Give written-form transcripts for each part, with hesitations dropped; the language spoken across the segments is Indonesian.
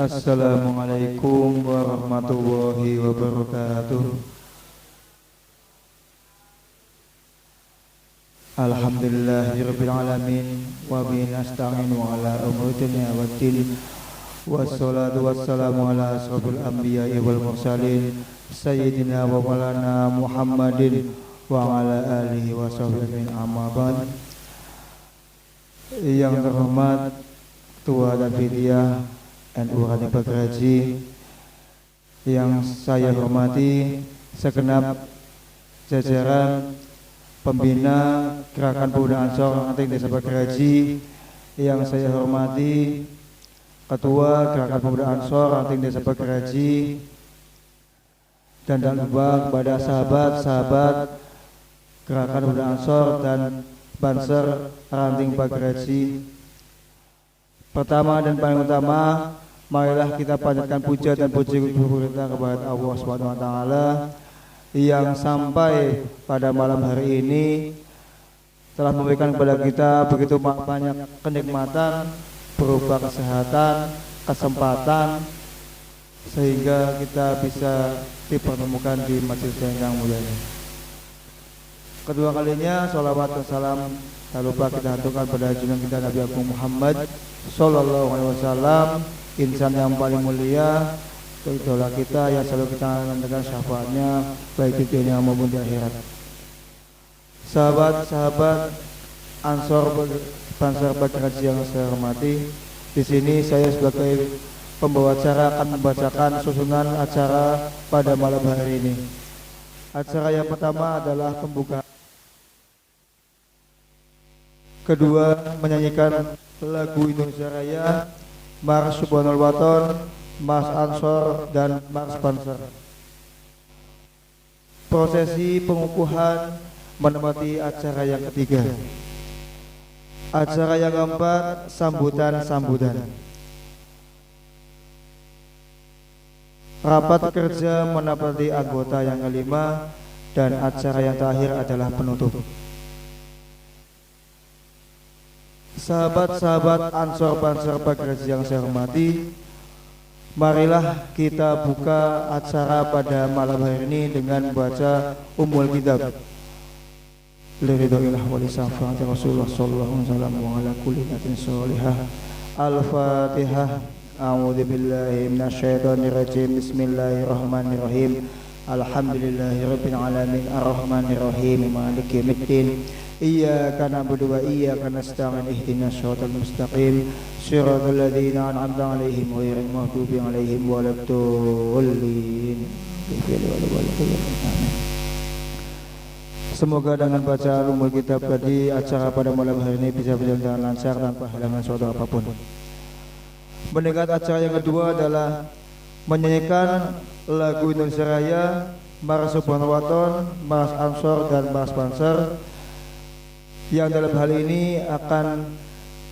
Assalamualaikum warahmatullahi wabarakatuh. Alhamdulillahirabbil alamin wa bihi nasta'inu ala umuri dunya waddin. Wassalatu wassalamu ala asrofil anbiya'i wal mursalin sayyidina wa maulana Muhammadin wa ala alihi wa sahbihi amma ba'd. Yang terhormat Ketua dan Vidya NU Rading Pagraji, yang saya hormati segenap jajaran pembina Gerakan Pemuda Ansor Ranting Desa Pagraji, yang saya hormati Ketua Gerakan Pemuda Ansor Ranting Desa Pagraji, dan juga kepada sahabat-sahabat Gerakan Pemuda Ansor dan Banser Ranting Pagraji. Pertama dan paling utama, marilah kita panjatkan puja dan puji kita kepada Allah Subhanahu wa taala yang sampai pada malam hari ini telah memberikan kepada kita begitu banyak kenikmatan berupa kesehatan, kesempatan, sehingga kita bisa dipertemukan di masjid yang mulia ini. Kedua kalinya sholawat dan salam tak lupa kita haturkan pada junjungan kita Nabi Agung Muhammad Sallallahu Alaihi Wasallam, insan yang paling mulia, idola kita yang selalu kita nantikan syafaatnya baik di dunia maupun di akhirat. Sahabat-sahabat Ansor Banser Pagraji yang saya hormati, di sini saya sebagai pembawa acara akan membacakan susunan acara pada malam hari ini. Acara yang pertama adalah pembukaan. Kedua, menyanyikan lagu Indonesia Raya, Mars Subhanal Waton, Mars Ansor, dan Mars Banser. Prosesi pengukuhan menempati acara yang ketiga. Acara yang keempat, sambutan-sambutan. Rapat kerja menempati anggota yang kelima, dan acara yang terakhir adalah penutup. Sahabat-sahabat Ansor Banser Pagraji yang saya hormati, marilah kita buka acara pada malam hari ini dengan baca Ummul Kitab. Liridhoillah wa lisafati Rasulullah sallallahu alaihi wasallam wa ala kulli natin sholihah. Al-Fatihah. A'udzu billahi minasyaitonir rajim. Bismillahirrahmanirrahim. Alhamdulillahirabbil alamin arrahmanir rahim maliki yaumiddin. Iyyaka na'budu wa iyyaka nasta'in ihdinas siratal mustaqim siratal ladzina an'amta 'alaihim ghairil maghdubi 'alaihim waladdallin. Semoga dengan bacaan Ummul Kitab tadi acara pada malam hari ini bisa berjalan dengan lancar tanpa halangan suatu apapun. Mendekat acara yang kedua adalah menyanyikan lagu Indonesia Raya, Mars Subhanal Waton, Mars Ansor, dan Mars Banser, yang dalam hal ini akan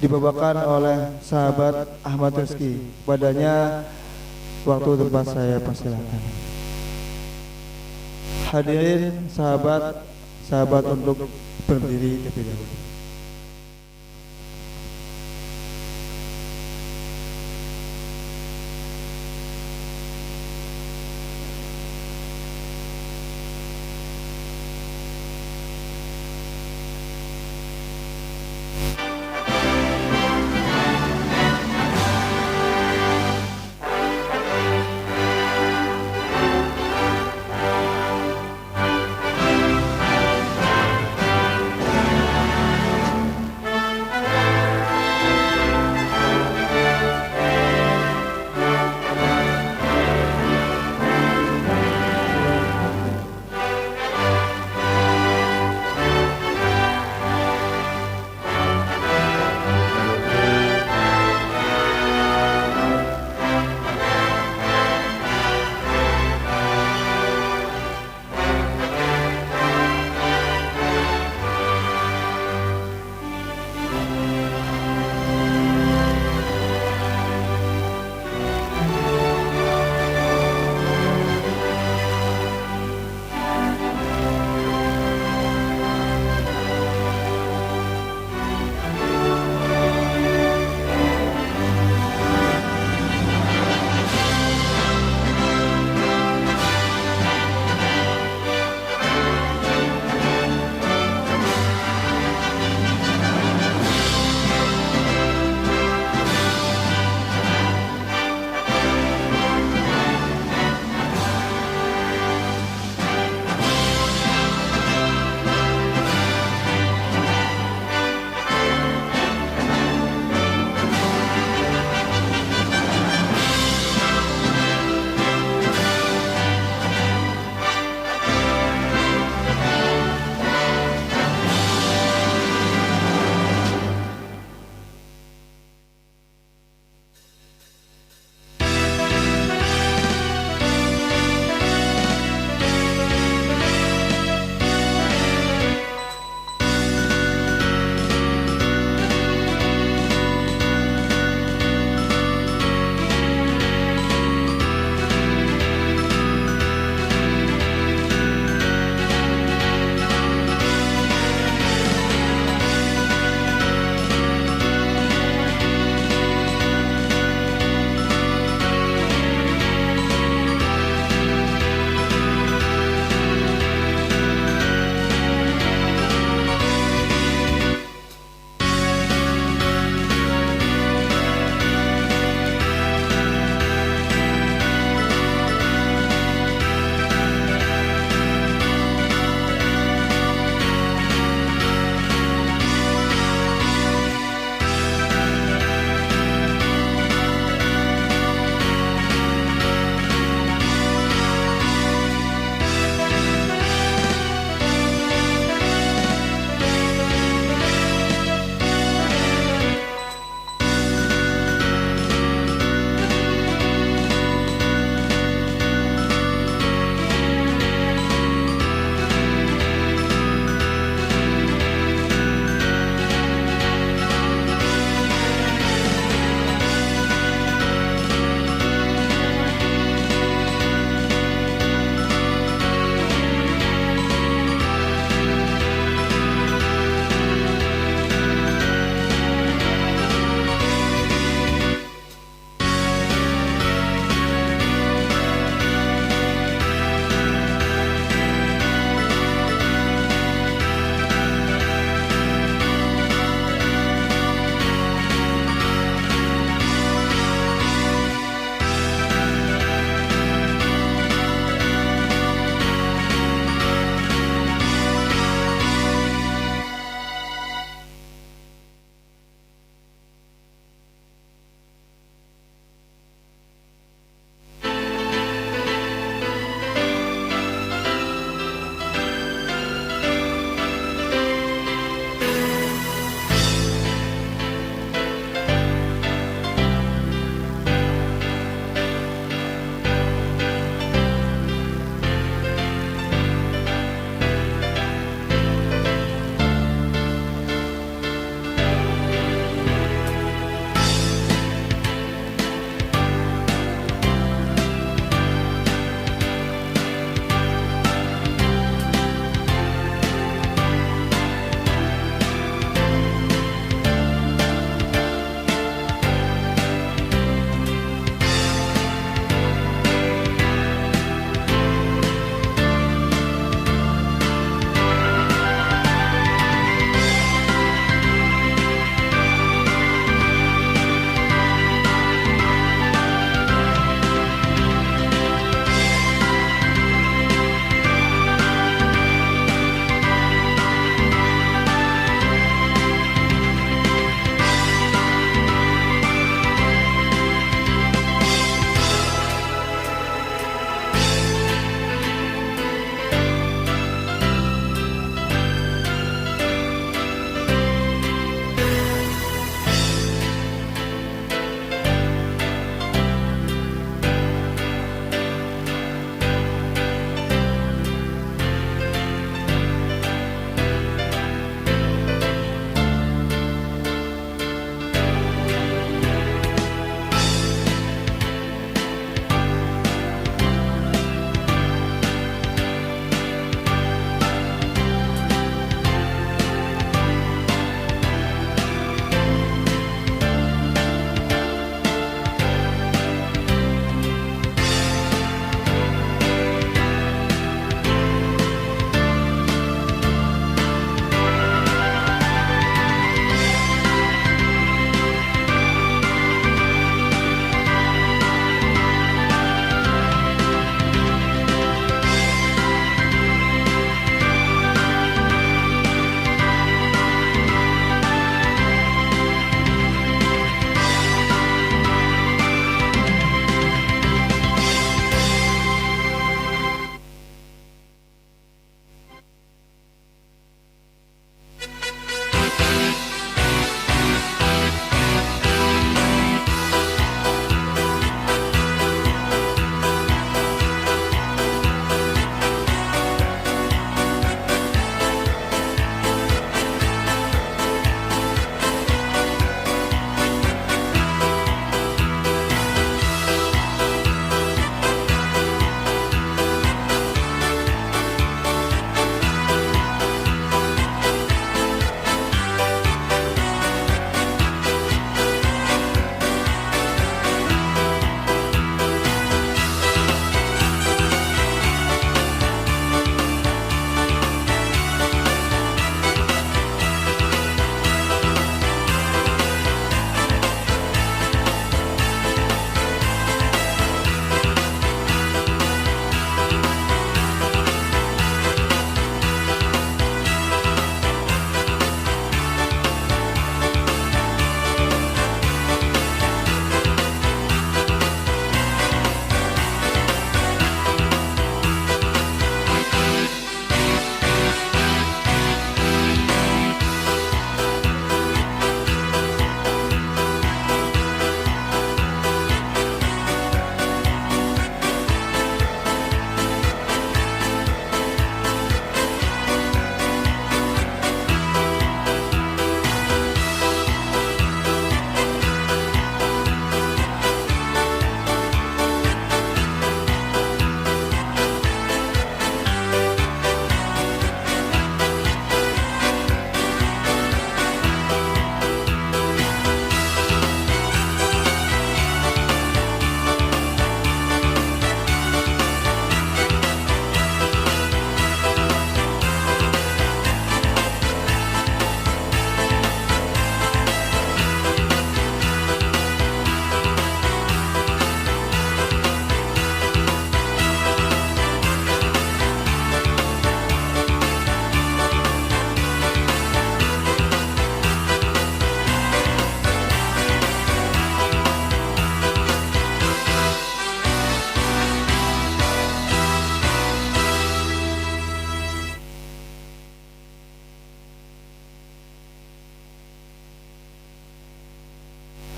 dibawakan oleh sahabat Ahmad Rizki. Padanya waktu tempat saya persilakan. Hadirin sahabat untuk berdiri terlebih dahulu.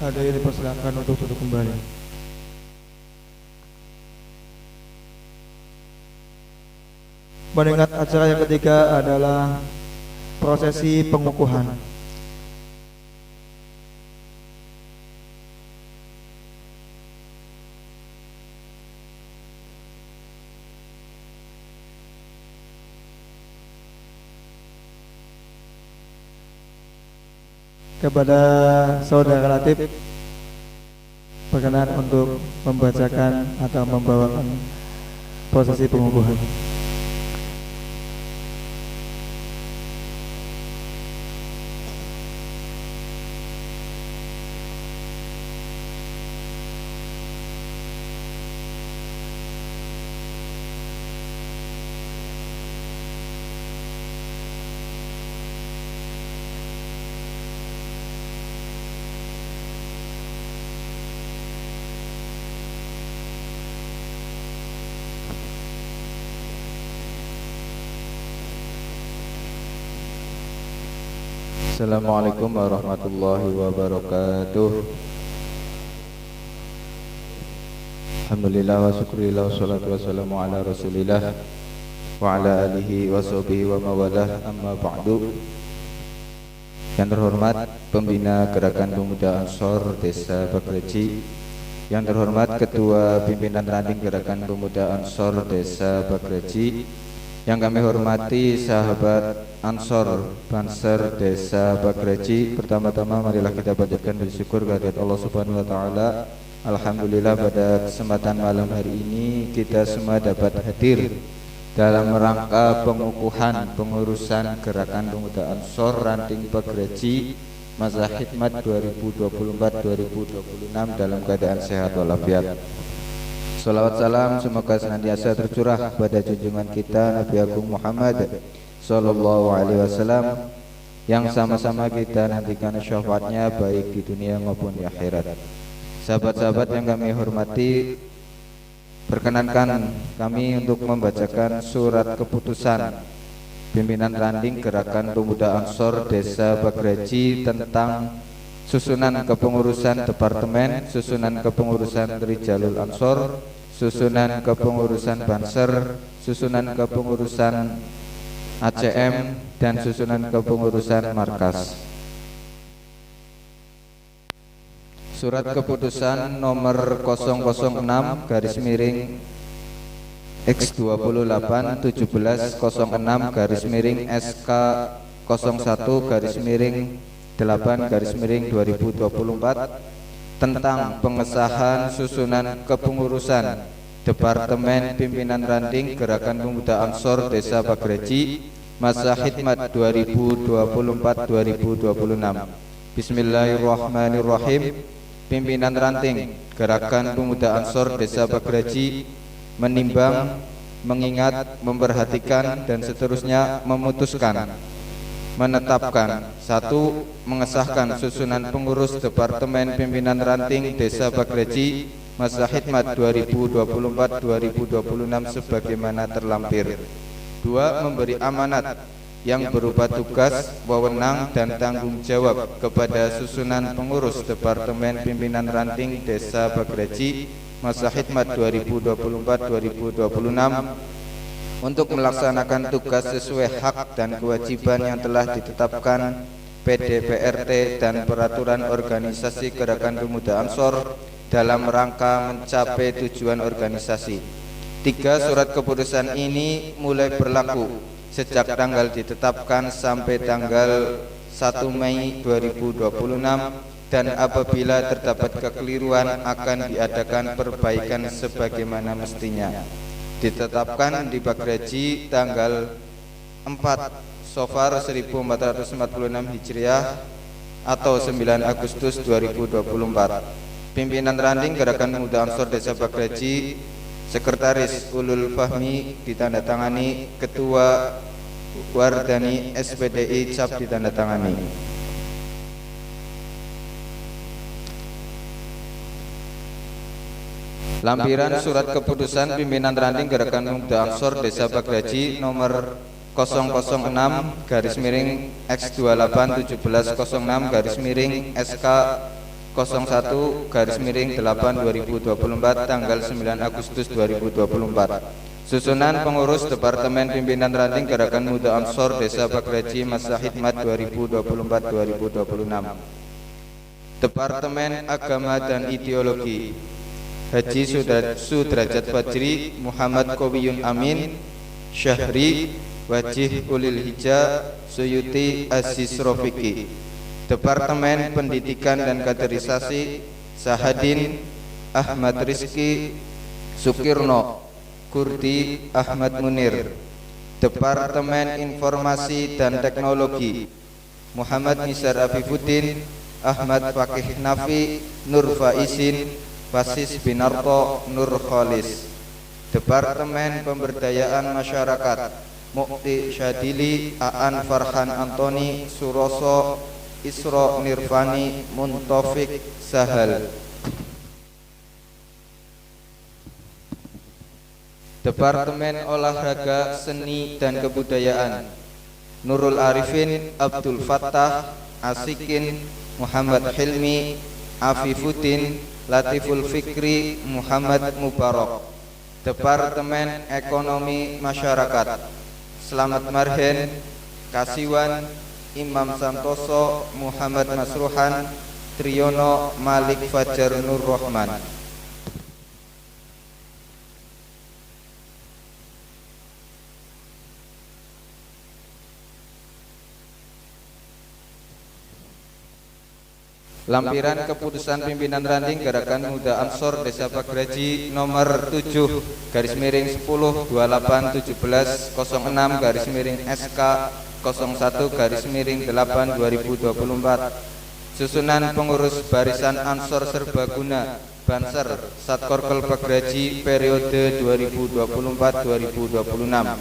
Ada yang dipersilakan untuk duduk kembali. Mengingat acara yang ketiga adalah prosesi pengukuhan. Kepada Saudara Latif, berkenan untuk membacakan atau membawakan prosesi pengukuhan. Assalamualaikum warahmatullahi wabarakatuh. Alhamdulillah wa syukurillah wassalatu wassalamu ala rasulillah wa ala alihi wa sahbihi wa mawalah, amma ba'du. Yang terhormat Pembina Gerakan Pemuda Ansor Desa Bagreji, yang terhormat Ketua Pimpinan Ranting Gerakan Pemuda Ansor Desa Bagreji, yang kami hormati sahabat Ansor Banser Desa Bagreji, pertama-tama marilah kita panjatkan bersyukur kehadirat Allah Subhanahu wa taala. Alhamdulillah pada kesempatan malam hari ini kita semua dapat hadir dalam rangka pengukuhan pengurusan Gerakan Pemuda Ansor Ranting Bagreji masa khidmat 2024-2026 dalam keadaan sehat walafiat. Salawat salam semoga senantiasa tercurah pada junjungan kita Nabi Agung Muhammad Sallallahu Alaihi Wasallam, yang sama-sama kita nantikan syafaatnya baik di dunia maupun di akhirat. Sahabat-sahabat yang kami hormati, perkenankan kami untuk membacakan surat keputusan Pimpinan Ranting Gerakan Pemuda Ansor Desa Bagreji tentang susunan kepengurusan Departemen, susunan kepengurusan Rijalul Ansor, susunan kepengurusan Banser, susunan kepengurusan ACM, dan susunan kepengurusan Markas. Surat keputusan nomor 006 garis miring X28 1706 garis miring SK 01 garis miring 8 garis miring 2024 tentang pengesahan susunan kepengurusan Departemen Pimpinan Ranting Gerakan Pemuda Ansor Desa Bagreji masa khidmat 2024-2026. Bismillahirrahmanirrahim. Pimpinan Ranting Gerakan Pemuda Ansor Desa Bagreji menimbang, mengingat, memperhatikan, dan seterusnya memutuskan, menetapkan: 1. Mengesahkan susunan pengurus Departemen Pimpinan Ranting Desa Bagreji masa khidmat 2024-2026 sebagaimana terlampir. 2. Memberi amanat yang berupa tugas, wewenang, dan tanggung jawab kepada susunan pengurus Departemen Pimpinan Ranting Desa Bagreji masa khidmat 2024-2026 untuk melaksanakan tugas sesuai hak dan kewajiban yang telah ditetapkan PDPRT dan Peraturan Organisasi Gerakan Pemuda Ansor dalam rangka mencapai tujuan organisasi. 3. Surat keputusan ini mulai berlaku sejak tanggal ditetapkan sampai tanggal 1 Mei 2026, dan apabila terdapat kekeliruan akan diadakan perbaikan sebagaimana mestinya. Ditetapkan di Bagreji tanggal 4 Safar 1446 Hijriah atau 9 Agustus 2024. Pimpinan Ranting Gerakan Pemuda Ansor Desa Bagreji, Sekretaris Ulul Fahmi ditandatangani, Ketua Wardani SPDI Cap ditandatangani. Lampiran surat keputusan Pimpinan Ranting Gerakan Pemuda Ansor Desa Bagreji nomor 006 garis miring X28 1706 garis miring SK 01/8/2024 tanggal 9 Agustus 2024. Susunan pengurus Departemen Pimpinan Ranting Gerakan Muda Ansor Desa Bagraji Masa Hikmat 2024-2026. Departemen Agama dan Ideologi Haji Sudrajat Fajri, Muhammad Kowiyun Amin, Syahri, Wajih Ulil Hija, Suyuti Aziz Rofiki. Departemen Pendidikan dan Kaderisasi Sahadin, Ahmad Rizki, Sukirno, Kurdi, Ahmad Munir. Departemen Informasi dan Teknologi Muhammad Nisar Afifuddin, Ahmad Fakih Nafi, Nur Faizin, Basis Binarto, Nur Khalis. Departemen Pemberdayaan Masyarakat Mukti Syadili, Aan Farhan Antoni, Suroso, Isro Nirvani, Muntofik Sahal. Departemen Olahraga, Seni dan Kebudayaan Nurul Arifin, Abdul Fattah, Asikin, Muhammad Hilmi, Afifuddin, Latiful Fikri, Muhammad Mubarak. Departemen Ekonomi Masyarakat Slamet Marhen, Kasiwan, Imam Santoso, Muhammad Masruhan, Triyono, Malik Fajar Nur Rahman. Lampiran Keputusan Pimpinan Ranting Gerakan Muda Ansor Desa Bagraji nomor 7/18/28/SK01/8/2024. Susunan pengurus Barisan Ansor Serbaguna Banser Satkorkel Bagraji periode 2024-2026.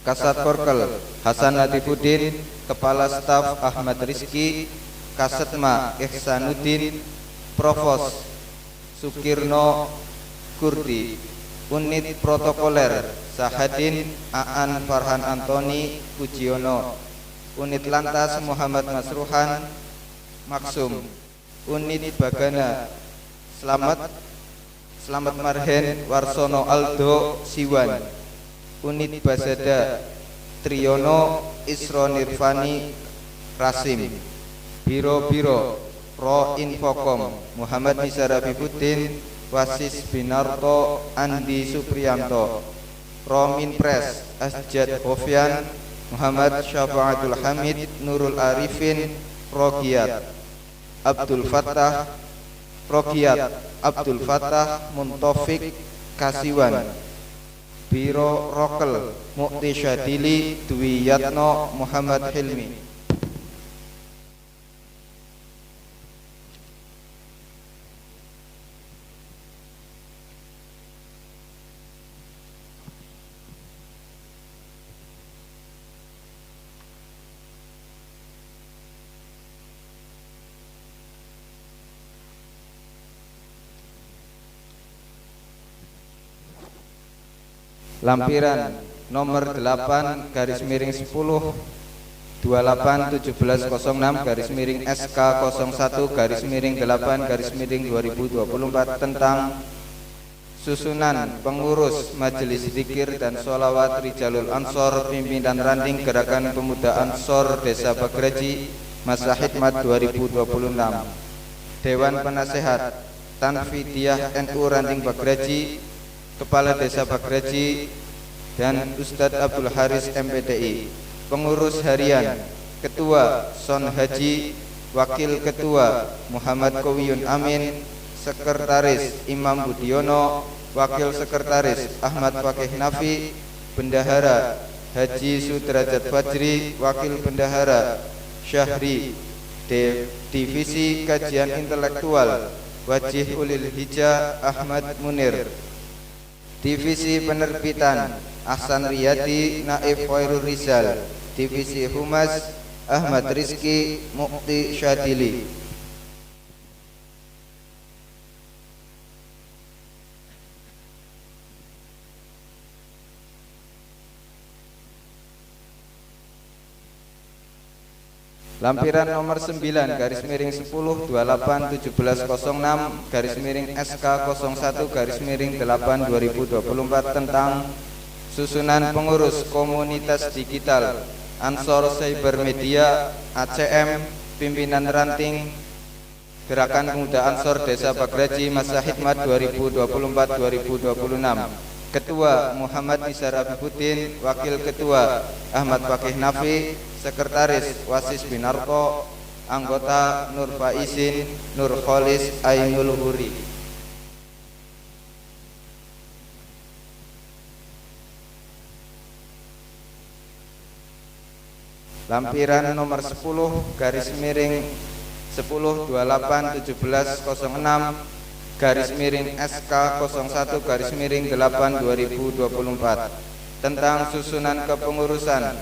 Kasat Korkel Hasan Latifuddin, Kepala Staf Ahmad Rizki, Kasetma Ihsanuddin, Provos Sukirno Kurdi, Unit Protokoler Sahadin, Aan Farhan Antoni Pujiono, Unit Lantas Muhammad Masruhan Maksum, Unit Bagana Slamet Marhen Warsono Aldo Siwan, Unit Basada Triyono Isro Nirvani Rasim. Biro-biro Pro Infokom Muhammad Nisar Afifuddin, Wasis Binarto Andi Supriyanto. Pro Minpres Asjad Hofian, Muhammad Syafaatul Hamid, Nurul Arifin, Rogiat Abdul Fattah, Muntofik Kasiwan. Biro Rokel Mukti Syadili, Dwi Yatno, Muhammad Hilmi. Lampiran nomor 8/28/1706/SK01/8/2024 tentang susunan pengurus Majelis Zikir dan Sholawat Rijalul Ansor Pimpinan Ranting Gerakan Pemuda Ansor Desa Bagraji Masa Hikmat 2026. Dewan Penasehat Tanfidiyah NU Ranting Bagraji, Kepala Desa Bagraji, dan Ustadz Abdul Haris MPDI. Pengurus Harian Ketua Son Haji, Wakil Ketua Muhammad Kowiyun Amin, Sekretaris Imam Budiono, Wakil Sekretaris Ahmad Fakih Nafi, Bendahara Haji Sudrajat Fajri, Wakil Bendahara Syahri, Divisi Kajian Intelektual Wajih Ulil Hija Ahmad Munir, Divisi Penerbitan Ahsan Riyadi Naif Khairul Rizal, Divisi Humas Ahmad Rizki Mukti Syadili. Lampiran nomor 9 garis miring 10/28/1706 garis miring SK 01 garis miring 8 2024 tentang susunan pengurus komunitas digital Ansor Cyber Media ACM pimpinan ranting Gerakan Pemuda Ansor Desa Bagraji masa khidmat 2024-2026. Ketua Muhammad Nizar Abibuddin, Wakil Ketua Ahmad Fakih Nafi, Sekretaris Wasis Binarko, Anggota Nur Faizin, Nur Kholis Ainul Huri. Lampiran nomor 10 garis miring 10/28/1706 garis miring SK 01 garis miring 8 2024 tentang susunan kepengurusan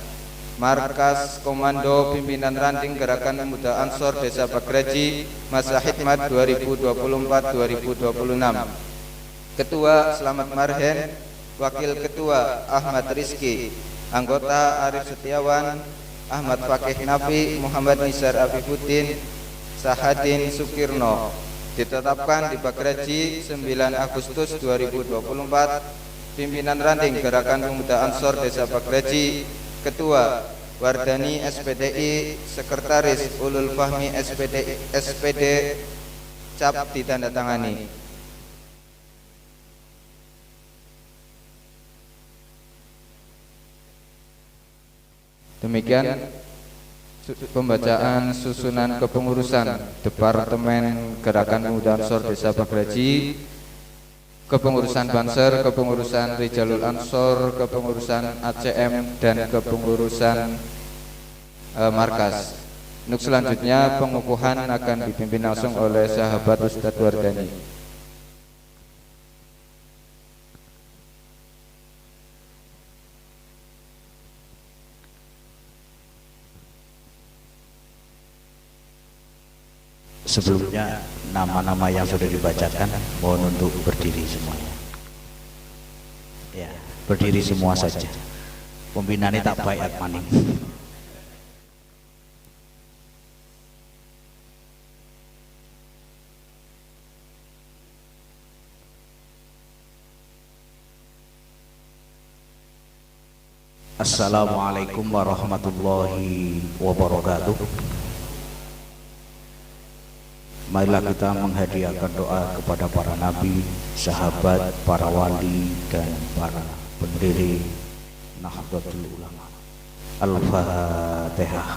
Markas Komando Pimpinan Ranting Gerakan Pemuda Ansor Desa Bagraji masa khidmat 2024-2026. Ketua Slamet Marhen, Wakil Ketua Ahmad Rizki, Anggota Arif Setiawan, Ahmad Fakih Nafi, Muhammad Nizar Abibuddin, Sahadin Sukirno. Ditetapkan di Bagraji 9 Agustus 2024. Pimpinan Ranting Gerakan Pemuda Ansor Desa Bagraji, Ketua Wardani SPDI, Sekretaris Ulul Fahmi SPD cap ditandatangani. Demikian pembacaan susunan kepengurusan Departemen Gerakan Pemuda Ansor Desa Bagraji, kepengurusan Banser, kepengurusan Rijalul Ansor, kepengurusan ACM, dan kepengurusan Markas. Untuk selanjutnya pengukuhan akan dipimpin langsung oleh sahabat Ustadz Wardani. Sebelumnya nama-nama yang sudah dibacakan mohon untuk berdiri semuanya. Ya, berdiri semua saja. Pembinaan tak baik maning. Assalamualaikum warahmatullahi wabarakatuh. Marilah kita menghadiahkan doa kepada para nabi, sahabat, para wali, dan para pendiri Nahdlatul Ulama. Al-Fatihah.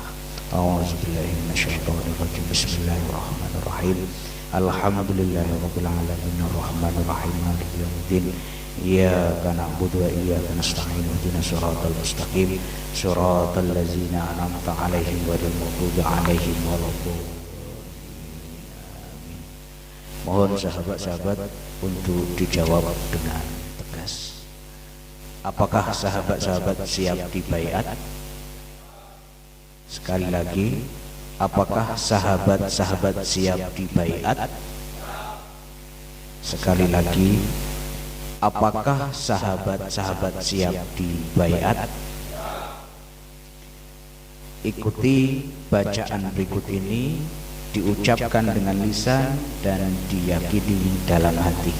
A'udzubillahi minasyaitonirrajim. Bismillahirrahmanirrahim. Alhamdulillahirabbil alamin arrahmanir rahim maliki yaumiddin. Iyyaka na'budu wa iyyaka nasta'in ihdinas siratal mustaqim siratal ladzina an'amta 'alaihim ghairil maghdubi 'alaihim waladdallin. Mohon sahabat-sahabat untuk dijawab dengan tegas. Apakah sahabat-sahabat siap dibaiat? Sekali lagi, apakah sahabat-sahabat siap dibaiat? Sekali lagi, apakah sahabat-sahabat siap dibaiat? Ikuti bacaan berikut ini, diucapkan dengan lisan dan diyakini dalam hati.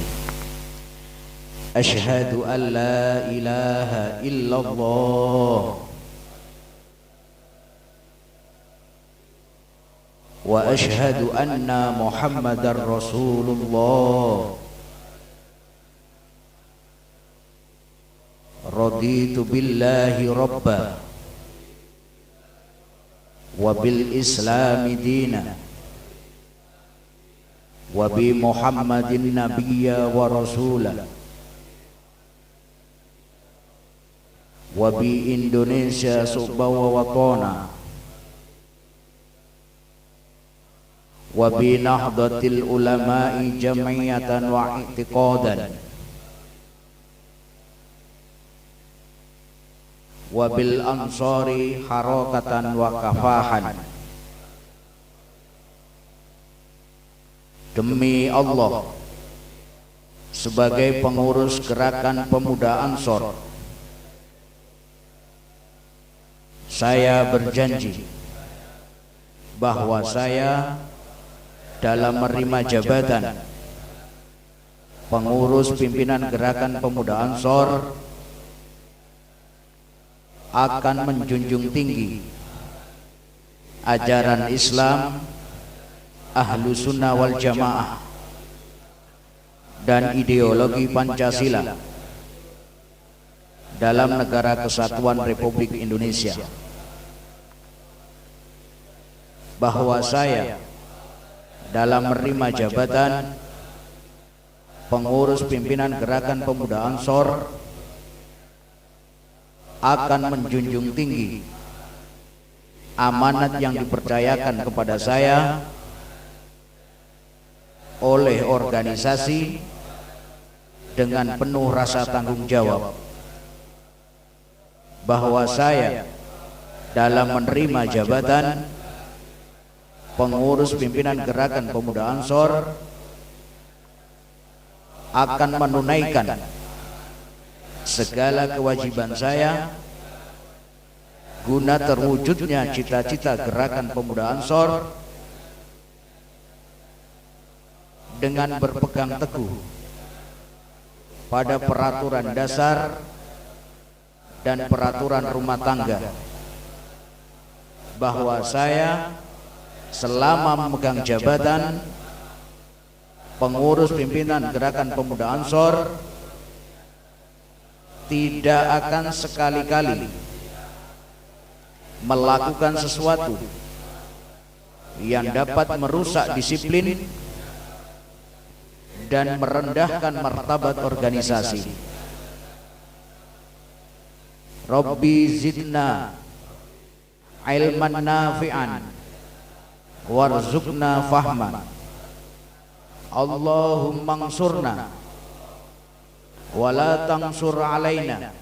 Asyhadu an la ilaha illallah wa asyhadu anna Muhammadar Rasulullah. Raditu billahi rabba wa bil islami dina wa bi Muhammadin nabiyya wa rasula wa bi Indonesia subha wa watana wa bi Nahdlatil Ulama'i jam'iyatan wa i'tiqadan wa bil ansari harakatan wa kafahan. Demi Allah, sebagai pengurus Gerakan Pemuda Ansor, saya berjanji bahwa saya dalam menerima jabatan pengurus pimpinan Gerakan Pemuda Ansor akan menjunjung tinggi ajaran Islam, Ahlu Sunnah wal Jamaah, dan ideologi Pancasila dalam Negara Kesatuan Republik Indonesia, bahwa saya dalam menerima jabatan pengurus pimpinan Gerakan Pemuda Ansor akan menjunjung tinggi amanat yang dipercayakan kepada saya oleh organisasi dengan penuh rasa tanggung jawab, bahwa saya dalam menerima jabatan pengurus pimpinan Gerakan Pemuda Ansor akan menunaikan segala kewajiban saya guna terwujudnya cita-cita Gerakan Pemuda Ansor dengan berpegang teguh pada peraturan dasar dan peraturan rumah tangga, bahwa saya selama memegang jabatan pengurus pimpinan Gerakan Pemuda Ansor tidak akan sekali-kali melakukan sesuatu yang dapat merusak disiplin dan merendahkan martabat organisasi. Rabbi zidna ilman nafi'an warzuqna fahman. Allahumma ansurna wa la tansur alaina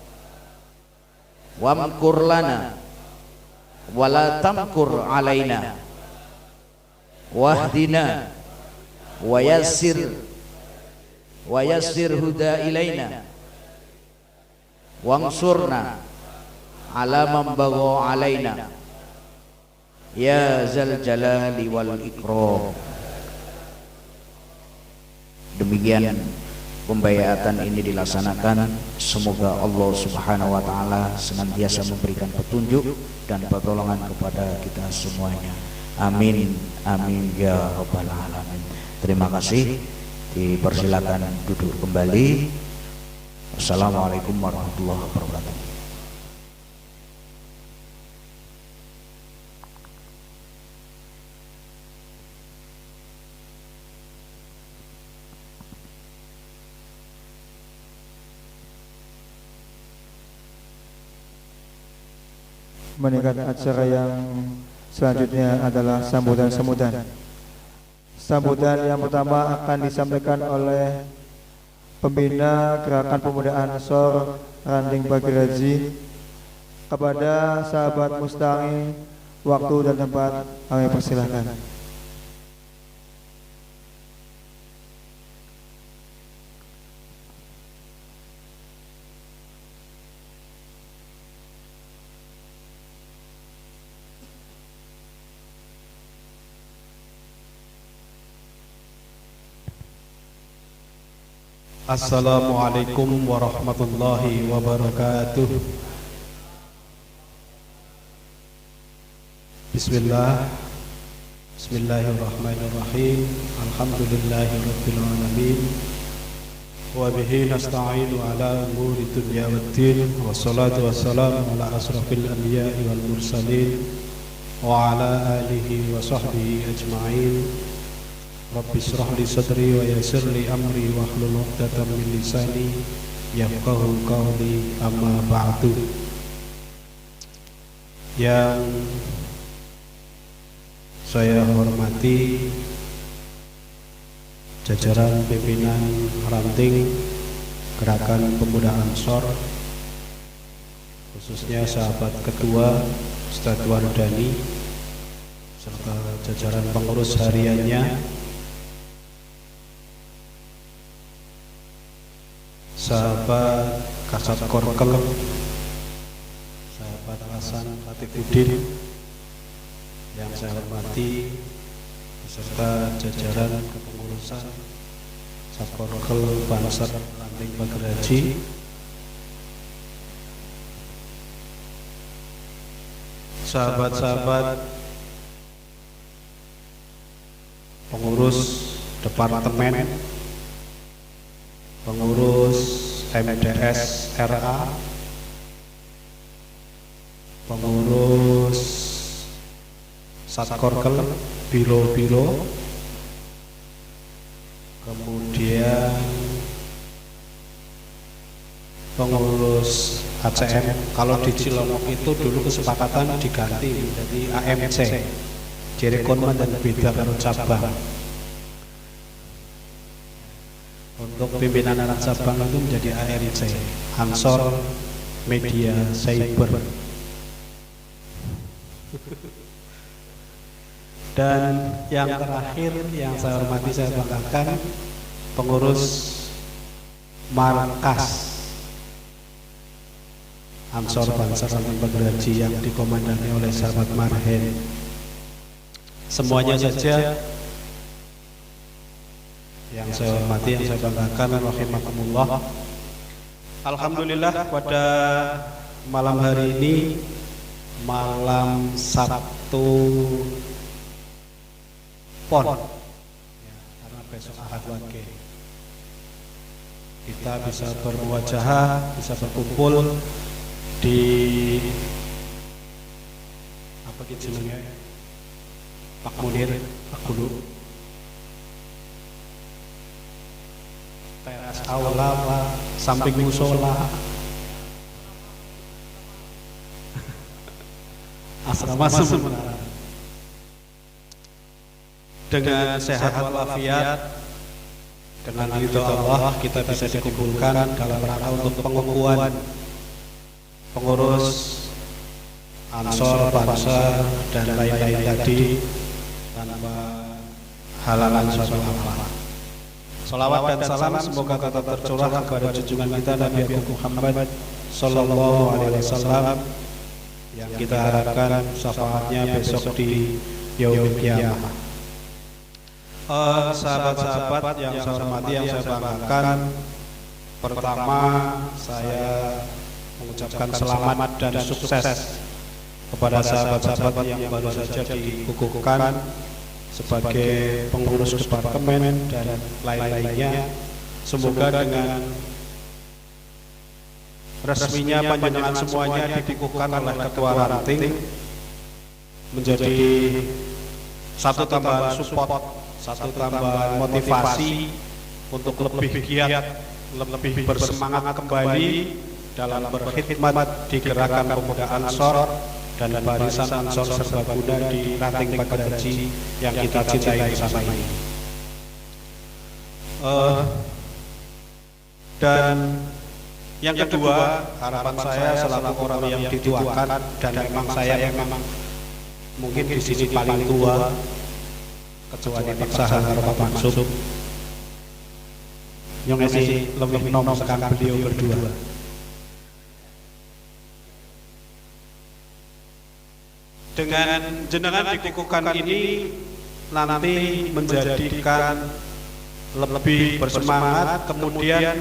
wamkur lana wa la tamkur alaina wahdina wa yassir huda ilaina wangsurna ala man bagha alaina ya zal jalali wal ikram. Demikian pembayatan ini dilaksanakan. Semoga Allah Subhanahu wa taala senantiasa memberikan petunjuk dan pertolongan kepada kita semuanya. Amin amin ya rabbal alamin. Terima kasih. Dipersilakan duduk kembali. Assalamualaikum warahmatullahi wabarakatuh. Meningkat acara yang selanjutnya adalah sambutan-sambutan. Sambutan yang pertama akan disampaikan oleh pembina Gerakan Pemuda Ansor Ranting Bagiraji. Kepada sahabat Mustaqim, waktu dan tempat kami persilahkan. Assalamualaikum warahmatullahi wabarakatuh. Bismillahirrahmanirrahim. Alhamdulillahirabbil alamin. Wa bihi nasta'inu ala umuri dunya waddin. Wassalatu wassalamu ala asrafil anbiya'i wal mursalin wa ala alihi wa sahbihi ajma'in. Rabbi shrah li sadri wa yassir li amri wahlul 'uqdatam min lisani yafqahu qawli, amma ba'du. Yang saya hormati jajaran pimpinan ranting Gerakan Pemuda Ansor, khususnya sahabat ketua Ustadz Wardani serta jajaran pengurus hariannya, sahabat Kasat Korkel, sahabat Hasan Latifudin, yang saya hormati beserta jajaran kepengurusan Satporkel Bansar Ranting Pager Haji, sahabat-sahabat pengurus departemen, pengurus MDS RA, pengurus Satkorkel, biro-biro, kemudian pengurus ACM. Kalau di Cilongok itu dulu kesepakatan diganti menjadi AMC, Cirebon dan beda kalau cabang. Untuk pimpinan anak cabang itu menjadi ARC, Ansor Media Cyber. Dan yang terakhir yang saya hormati, saya banggakan, pengurus markas Ansor Bansar Ranting Pager Haji yang dikomandani oleh sahabat Marhen. Semuanya saja yang saya hormati, yang saya banggakan, rahimakumullah. Alhamdulillah pada malam hari ini, malam Sabtu Pon ya, karena besok Ahad Wage, kita bisa bermuwajahah, bisa berkumpul di apa gitu jenenge, Pak Munir, Pak Gulu, teras aula, samping musola, asrama sementara. Dengan sehat walafiat, dengan ridho Allah, kita bisa dikumpulkan dalam rangka untuk pengukuhan pengurus Ansor, Bansar, dan lain-lain tadi tanpa halangan suatu apa. Salawat dan salam semoga tetap tercurah kepada junjungan kita Nabi Agung Muhammad Sallallahu Alaihi Wasallam, yang kita harapkan syafaatnya besok di Yaumul Qiyamah. Sahabat-sahabat yang saya hormati, yang saya banggakan, pertama saya mengucapkan selamat dan sukses kepada sahabat-sahabat yang baru saja dikukuhkan sebagai pengurus departemen dan lain-lainnya. Semoga dengan resminya panjenengan semuanya dikukuhkan oleh Ketua Ranting menjadi satu tambahan support, satu tambahan motivasi untuk lebih giat, lebih bersemangat kembali dalam berkhidmat di gerakan pemuda Ansor dan barisan Ansor Serbaguna di Ranting Pager Haji yang kita cintai bersama ini. Dan yang kedua, harapan saya selaku orang yang dituakan, dan memang saya memang mungkin di sini paling tua, kecuali Pak Sahan karo Pak Mansub, yang ngisi lebih nom sekarang beliau berdua. Dengan jenengan dikukuhkan ini nanti menjadikan lebih bersemangat, kemudian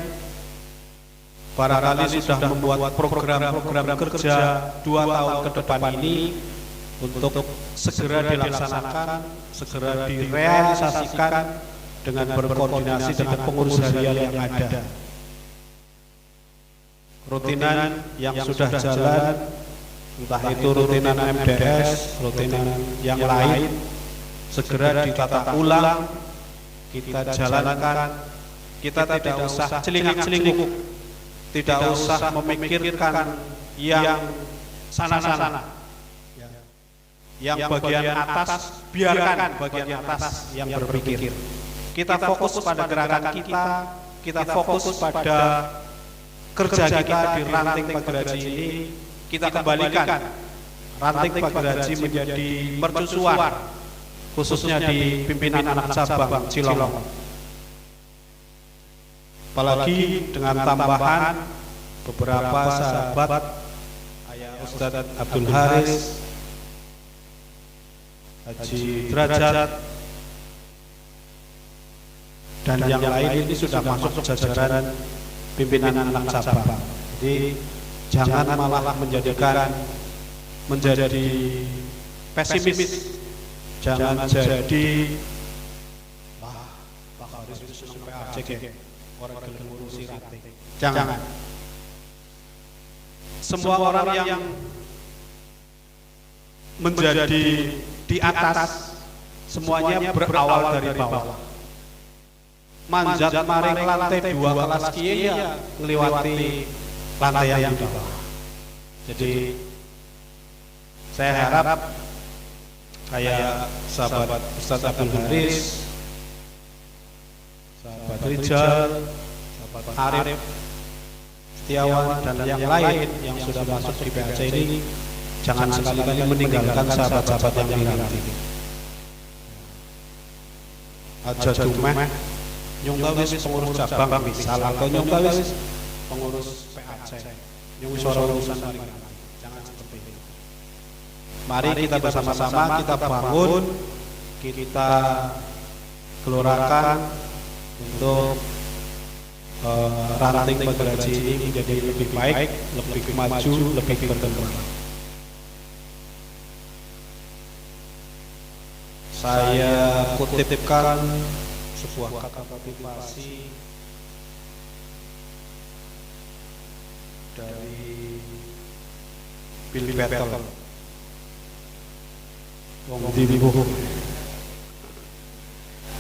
barangkali sudah membuat program-program kerja 2 tahun ke depan ini untuk segera dilaksanakan, segera direalisasikan dengan berkoordinasi dengan pengurus harian yang ada. Rutinan yang sudah jalan, entah itu rutinan MDS, rutinan yang lain, segera ditata ulang, kita jalankan. Kita tidak usah celingak-celinguk, tidak usah memikirkan yang sana-sana. Yang bagian atas, biarkan bagian atas yang berpikir. Kita fokus pada gerakan kita fokus pada kerja kita di Ranting Pager Haji ini. Kita kembalikan Ranting Pager Haji menjadi mercusuar, khususnya di pimpinan anak cabang Cilongok. Apalagi dengan tambahan beberapa sahabat, Ayah Ustadz Abdul Haris, Haji Derajat, dan yang lain ini sudah masuk jajaran pimpinan anak cabang. Jadi jangan malah menjadi pesimis, jangan jadi Pak Haris itu sampai ajek ya orang gelem ngurusi rate. Jangan. Semua orang yang menjadi di atas semuanya berawal dari bawah. Manjat maring lantai 2 kelas kiai ya melewati lantai yang di bawah. Jadi saya harap kayak sahabat Ustaz Abdul Haris, sahabat Rijal, sahabat Arif, Setiawan dan yang lain yang sudah masuk di PAC ini jangan sekali-kali meninggalkan sahabat-sahabat yang lain. Aja cuma nyong wis pengurus cabang misal atau nyong wis pengurus PAC, nyong wis urusan jangan seperti itu. Mari kita bersama-sama kita bangun, kita gelorakan untuk ranting Pegraji ini menjadi lebih baik, lebih maju, lebih berkembang. Saya kutipkan sebuah kata motivasi dari Bill Battle.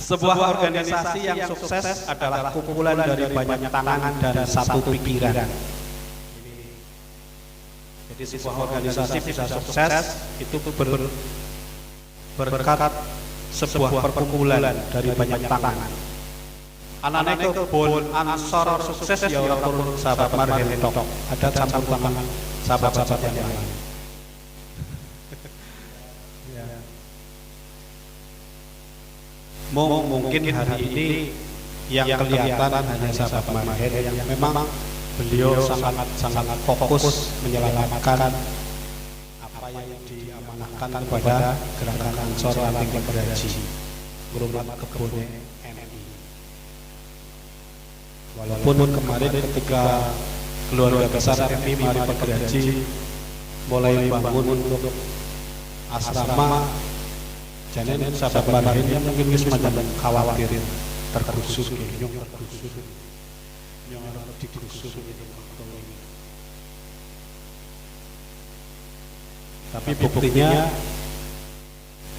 Sebuah organisasi yang sukses adalah kumpulan dari banyak tangan dan satu pikiran. Jadi sebuah organisasi bisa sukses itu berkat sebuah perkumpulan dari banyak tangan. Anak-anak itu bon ansor sukses ya orang turun sahabat Marhen tok. Ada campur tangan sahabat-sahabat yang lain. Mungkin hari ini yang kelihatan hanya sahabat Marhen yang memang beliau sangat fokus menyelamatkan apa yang diamanahkan kepada gerakan Ansor Ranting Pegraji Ngurmat Kebun NI. Walaupun kemarin ketika keluarga besar FI Mari Pegraji mulai bangun untuk asrama, jadi sahabat Marhen yang mungkin semacam khawatir tergusur, nyong digusur gitu. Tapi buktinya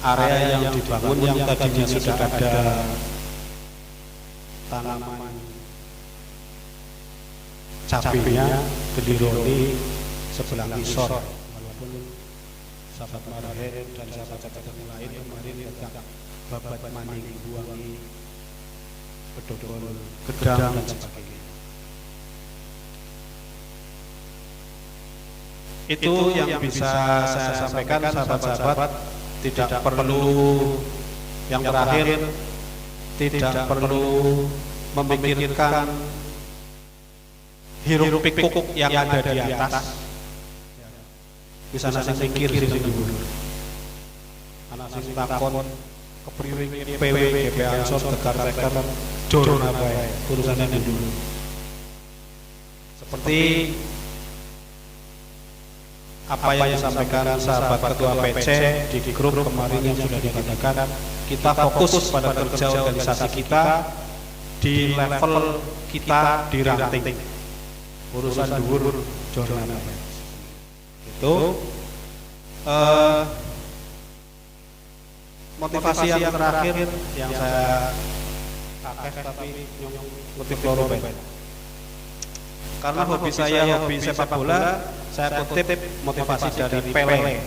area yang dibangun yang tadinya sudah ada tanaman cabenya gelironi sebelah isor, walaupun sahabat Marhen dan sahabat-sahabat yang lain kemarin datang babat maning buangi bedodol gedang dan sebagainya. Itu yang bisa saya sampaikan sahabat-sahabat. Tidak perlu yang terakhir, tidak perlu memikirkan hiruk pikuk yang ada di atas. Bisa nasi pikir sing dulu. Anak sing takon kepriwe PW GP Ansor Tegar Tegar jor apa ya urusannya dulu. Seperti apa yang disampaikan sahabat ketua PC di grup kemarin yang sudah dikatakan, kita fokus pada kerja organisasi kita di level kita di ranting urusan dhuwur jurnal itu motivasi yang terakhir yang saya tapi motif loro karena hobi saya hobi sepak bola, saya kutip motivasi dari Pele.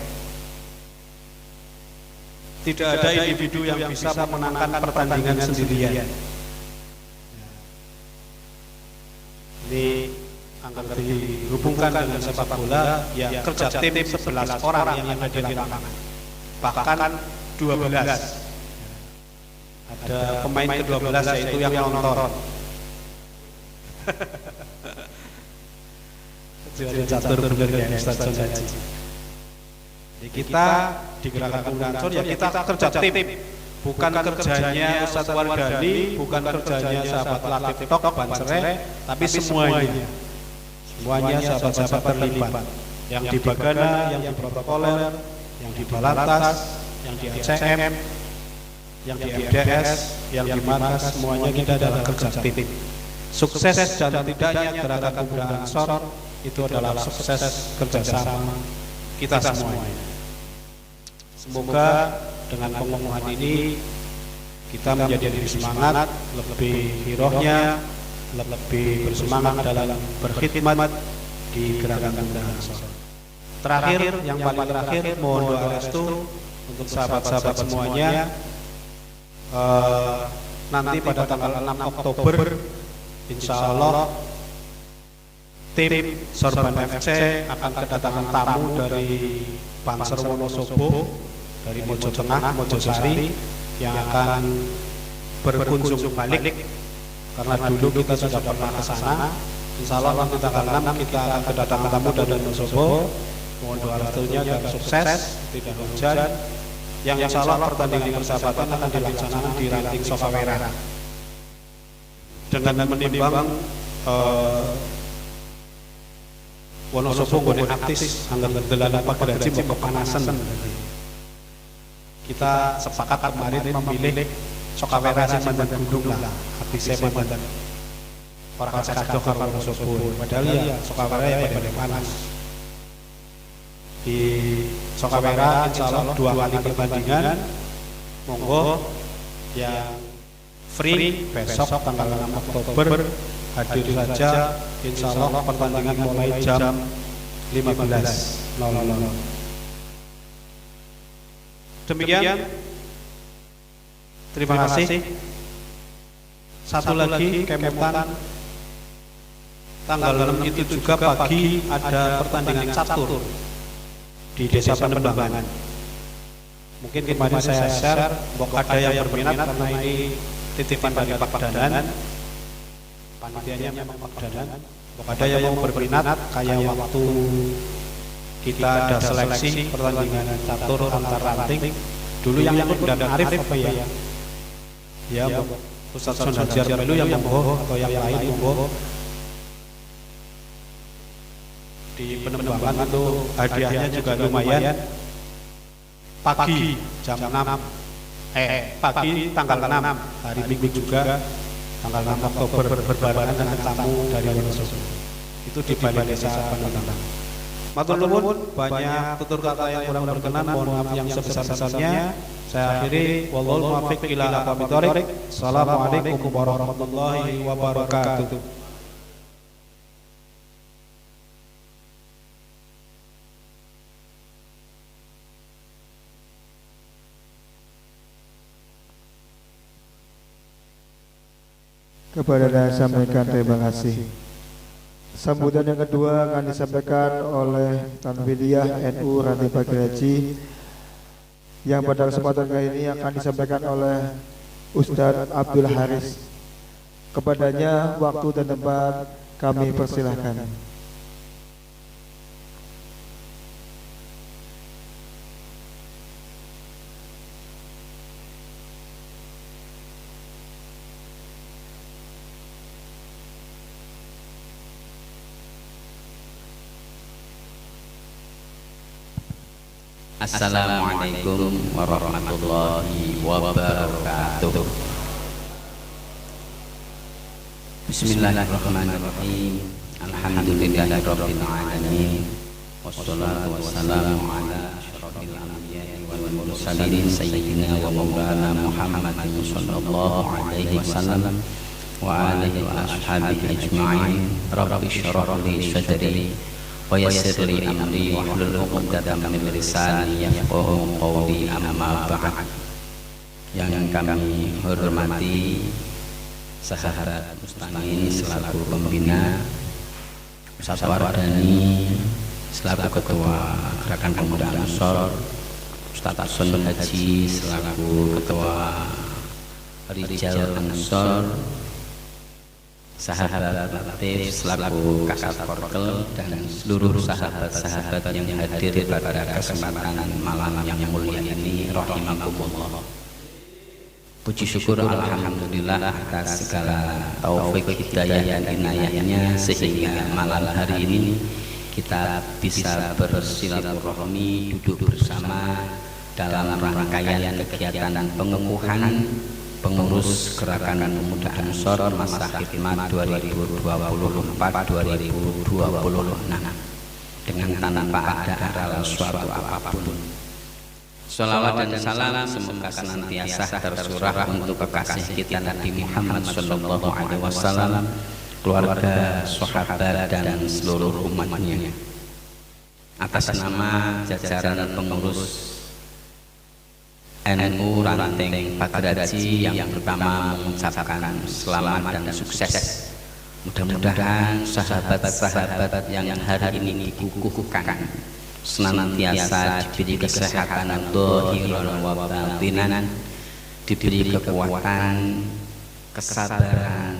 Tidak ada individu yang bisa memenangkan pertandingan sendirian. Ini akan dihubungkan dengan sepak bola, ya kerja tim 11 orang yang ada di lapangan. Bahkan 12. Ada pemain ke-12 yaitu yang nonton. Catur bener ya Ustaz Haji. Jadi kita di Gerakan Pemuda Ansor ya kita kerja tim, bukan kerjanya Ustadz Wardani, bukan kerjanya sahabat Latif Tok, Bansereh, tapi semuanya sahabat-sahabat terlibat, yang di Bagana, yang di protokoler, yang di Balantas, yang di ACM, yang di MDS, yang di Markas, semuanya kita adalah kerja tim. Sukses dan tidaknya Gerakan Pemuda Ansor itu adalah sukses kerjasama kita semuanya. Semoga dengan pengukuhan ini kita menjadi lebih semangat, lebih hirohnya, lebih bersemangat dalam berkhidmat di Gerakan Pemuda Ansor. Terakhir, yang paling terakhir, mohon doa restu untuk sahabat-sahabat semuanya. Nanti pada tanggal 6 Oktober, insya Allah tim Sorban FC akan kedatangan tamu dari Banser Wonosobo, dari Mojo Tengah, Mojosari, yang akan berkunjung balik karena dulu kita sudah pernah ke sana. Insya Allah nanti tanggal 6 kita akan kedatangan tamu dari Wonosobo. Mohon doa restunya agar sukses, tidak hujan. Yang insya Allah pertandingan persahabatan akan dilaksanakan di Ranting Sokawera dengan menimbang Wonosobo ngone artis anggar delan pagraji mau kepanasan. Kita sepakat kemarin memilih Sokawera sing mandan gunung lah, artise mandan ora kados karo Wonosobo. Padahal ya Sokawera ya pada panas. Di Sokawera insya Allah 2 kali pertandingan. Monggo yang free besok tanggal 6 Oktober hadir saja. Insya Allah pertandingan mulai jam 15.00. Demikian, terima kasih. Satu lagi, Kemutan tanggal 6 itu juga pagi ada pertandingan catur di Desa Penembangan. Mungkin kemarin saya share, ada yang berminat karena ini titipan dari Pak Danan, panitianya memang Pak Danan. Ada yang mau berminat, kayak waktu kita ada seleksi pertandingan catur antar ranting. Dulu yang ikut dan Arif apa ya? Ya, Ustadz Sonhajar Melu yang monggo atau yang lain monggo. Di Penembangan itu hadiahnya juga lumayan. Pagi jam 6 pagi tanggal 6 hari Minggu juga tanggal 6 Oktober berbarengan dengan tamu dari Wonosobo. Itu di Balai Desa Penembangan. Matur nuwun, banyak tutur kata yang kurang berkenan, mohon maaf yang sebesar-besarnya. Saya akhiri, wallahul muwaffiq ila aqwamit thoriq. Assalamualaikum warahmatullahi wabarakatuh. Kepada saya sampaikan terima kasih. Sambutan yang kedua akan disampaikan oleh Tanfidiyah NU Ranting Pagraji, yang pada kesempatan kali ini akan disampaikan oleh Ustadz Abdul Haris. Kepadanya waktu dan tempat kami persilahkan. Assalamualaikum warahmatullahi wabarakatuh. Bismillahirrahmanirrahim. Alhamdulillahirabbil alamin. Wassalatu wassalamu ala asyrofil anbiya'i wal mursalin sayyidina wa maulana Muhammadin sallallahu alaihi wasallam wa alihi wa ashabihi ajma'in. Rabbi shrah li sadri wa yassir li amri wahlul 'uqdatam min lisani yafqahu qawli, amma ba'd. Yang kami hormati sahabat Mustangin selaku pembina, Ustadz Wardani selaku ketua Gerakan Pemuda Ansor, Ustadz Sun Haji selaku ketua Rijal Ansor, sahabat Latif selaku Kasat Korkel dan seluruh sahabat-sahabat yang hadir pada kesempatan malam yang mulia ini, rahimakumullah. Puji syukur alhamdulillah atas segala taufik hidayah dan inayahnya sehingga malam hari ini kita bisa bersilaturahmi, duduk bersama dalam rangkaian kegiatan pengukuhan pengurus Gerakan Pemuda Ansor masa khidmat 2024-2026 dengan tanpa ada aral suatu apapun. Shalawat dan salam semoga senantiasa tersurah untuk kekasih kita Nabi Muhammad Sallallahu Alaihi Wasallam, keluarga, sahabat dan seluruh umatnya. Atas nama jajaran pengurus NU Ranting Pagraji yang pertama mengucapkan selamat dan sukses. Mudah-mudahan sahabat-sahabat yang hari ini dikukuhkan senantiasa diberi kesehatan zahiran wa batinan, diberi kekuatan, kesabaran,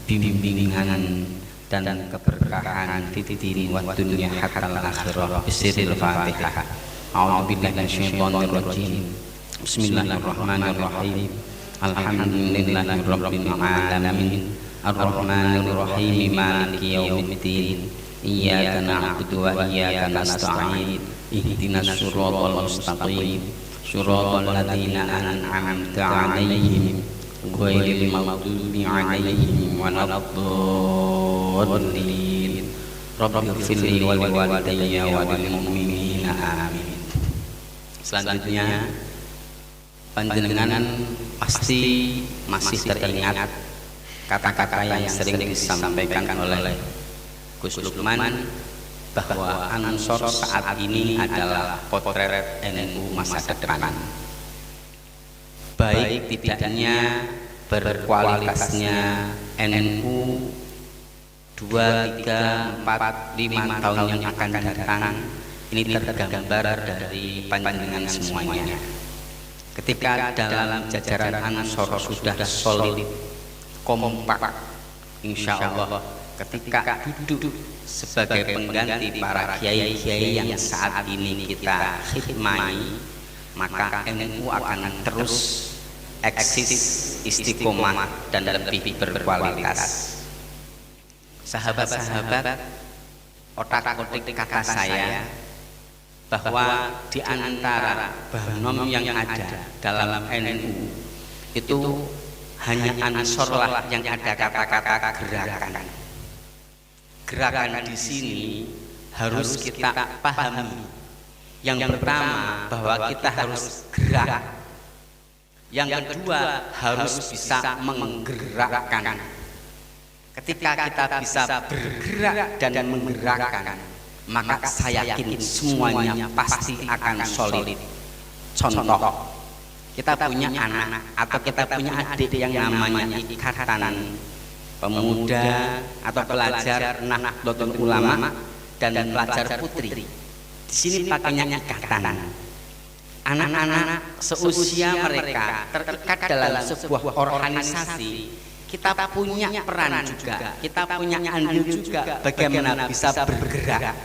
bimbingan dan keberkahan di diri wa dunya hatta al-akhirah. Bismillahil Fatihah. A'udzubillahi minasyaitonir rajim. Bismillahirrahmanirrahim. Alhamdulillahirabbil alamin. Arrahmanir rahim. Maliki yaumiddin. Iyyaka na'budu wa iyyaka nasta'in. Ihdinas siratal mustaqim. Siratal ladzina an'amta 'alaihim ghairil maghdubi 'alaihim waladdallin. Rabbighfirli wa liwalidayya wa lil mu'minina amin. Selanjutnya panjenengan pasti masih teringat kata-kata yang sering disampaikan oleh Gus Lukman bahwa Ansor saat ini adalah potret NU masa depan. Baik tidaknya berkualitasnya NU 2, 3, 4, 5 tahun yang akan datang ini tergambar dari panjenengan semuanya. Ketika dalam jajaran Ansor sudah solid, kompak, insya Allah ketika duduk sebagai pengganti para kiai-kiai yang saat ini kita khidmati, maka NU akan terus eksis, istiqomah dan lebih berkualitas. Sahabat-sahabat, otak-otik kata saya bahwa di antara banom yang ada dalam NU itu hanya Ansor lah yang ada kata-kata gerakan. Gerakan di sini harus kita pahami. Yang pertama bahwa kita harus gerak. Yang kedua harus bisa menggerakkan. Ketika kita bisa bergerak dan menggerakkan, maka saya yakin semuanya pasti akan solid. Contoh, kita punya anak atau kita punya adik yang namanya Ikatan Pemuda atau pelajar Nahdlatul Ulama dan pelajar putri. Di sini pakainya ikatan. Anak-anak seusia mereka terikat dalam sebuah organisasi. Kita punya peran juga, kita punya andil juga bagaimana bisa bergerak.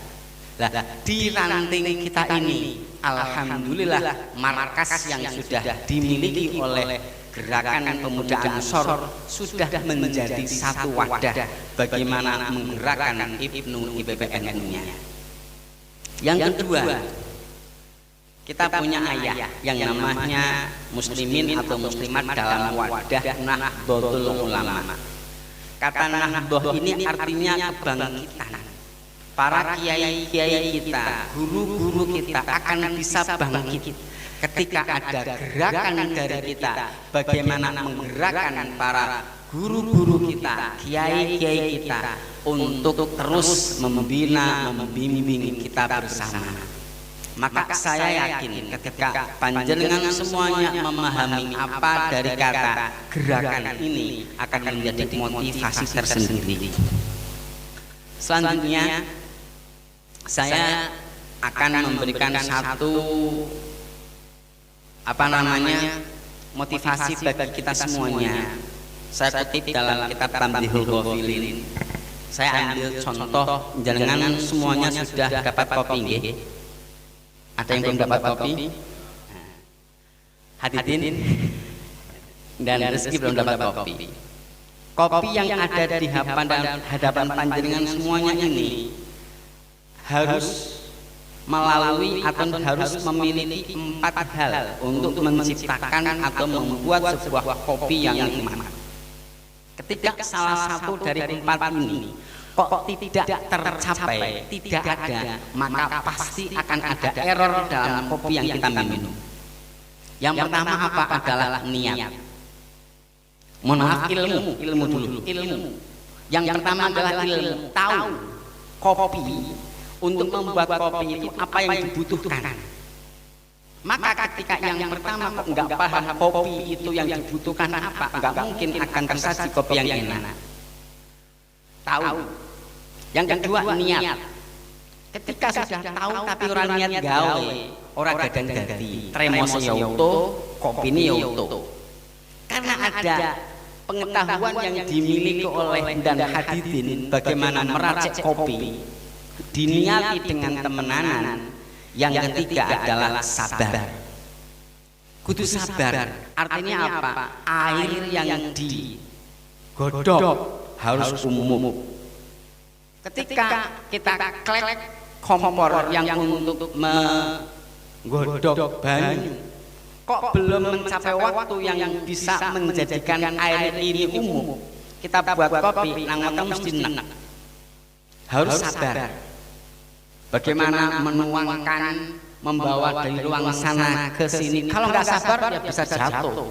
Nah, di ranting kita ini alhamdulillah markas yang sudah dimiliki oleh Gerakan Pemuda Ansor sudah menjadi satu wadah bagaimana menggerakkan IPPNU-nya. Yang kedua, kita punya ayah yang namanya muslimin atau muslimat dalam wadah Nahdlatul Ulama. Kata Nahdlatul ini artinya kebangkitan. Para kiai-kiai kita, guru-guru kita akan bisa bangkit ketika ada gerakan dari kita. Bagaimana menggerakkan para guru-guru kita, kiai-kiai kita untuk terus membina, membimbing kita bersama. Maka saya yakin ketika panjenengan semuanya memahami apa dari kata gerakan ini akan menjadi motivasi tersendiri. Selanjutnya saya akan memberikan satu motivasi bagi kita semuanya. Saya kutip dalam kitab Tambihul Ghafilin. Saya ambil contoh, jenengan semuanya sudah dapat kopi nggih? Ada yang belum dapat kopi? Hadirin dan rezeki belum dapat kopi. Kopi yang ada di hadapan panjenengan semuanya ini harus melalui atau harus memiliki 4 hal untuk menciptakan atau membuat sebuah kopi yang nikmat. Ketika salah satu dari 4 ini kok tidak tercapai, tidak ada, maka pasti akan ada error dalam kopi yang kita minum. Yang pertama apa adalah niat. Mohon maaf, ilmu dulu. Yang pertama adalah ilmu, tahu kopi. Untuk membuat kopi itu apa yang dibutuhkan. Maka ketika yang pertama kok nggak paham kopi itu yang dibutuhkan apa, nggak mungkin akan tersaji kopi yang enak. Tahu. Yang kedua niat. Ketika sudah tahu tapi orang niat gawe, orang gadang ganti, tremose yoto, kopi ini yoto. Karena ada pengetahuan yang dimiliki oleh dan hadirin bagaimana meracik kopi, diniati dengan temenanan. Yang ketiga adalah sabar. Kudu sabar. Artinya apa? Air yang digodok harus umum. Ketika kita klek kompor yang untuk menggodok banyu, kok belum mencapai waktu yang bisa menjadikan air ini umum, kita buat kopi nang mesti enak. Harus sabar. Bagaimana menuangkan, membawa dari ruang sana ke sini. Kalau nggak sabar ya bisa jatuh,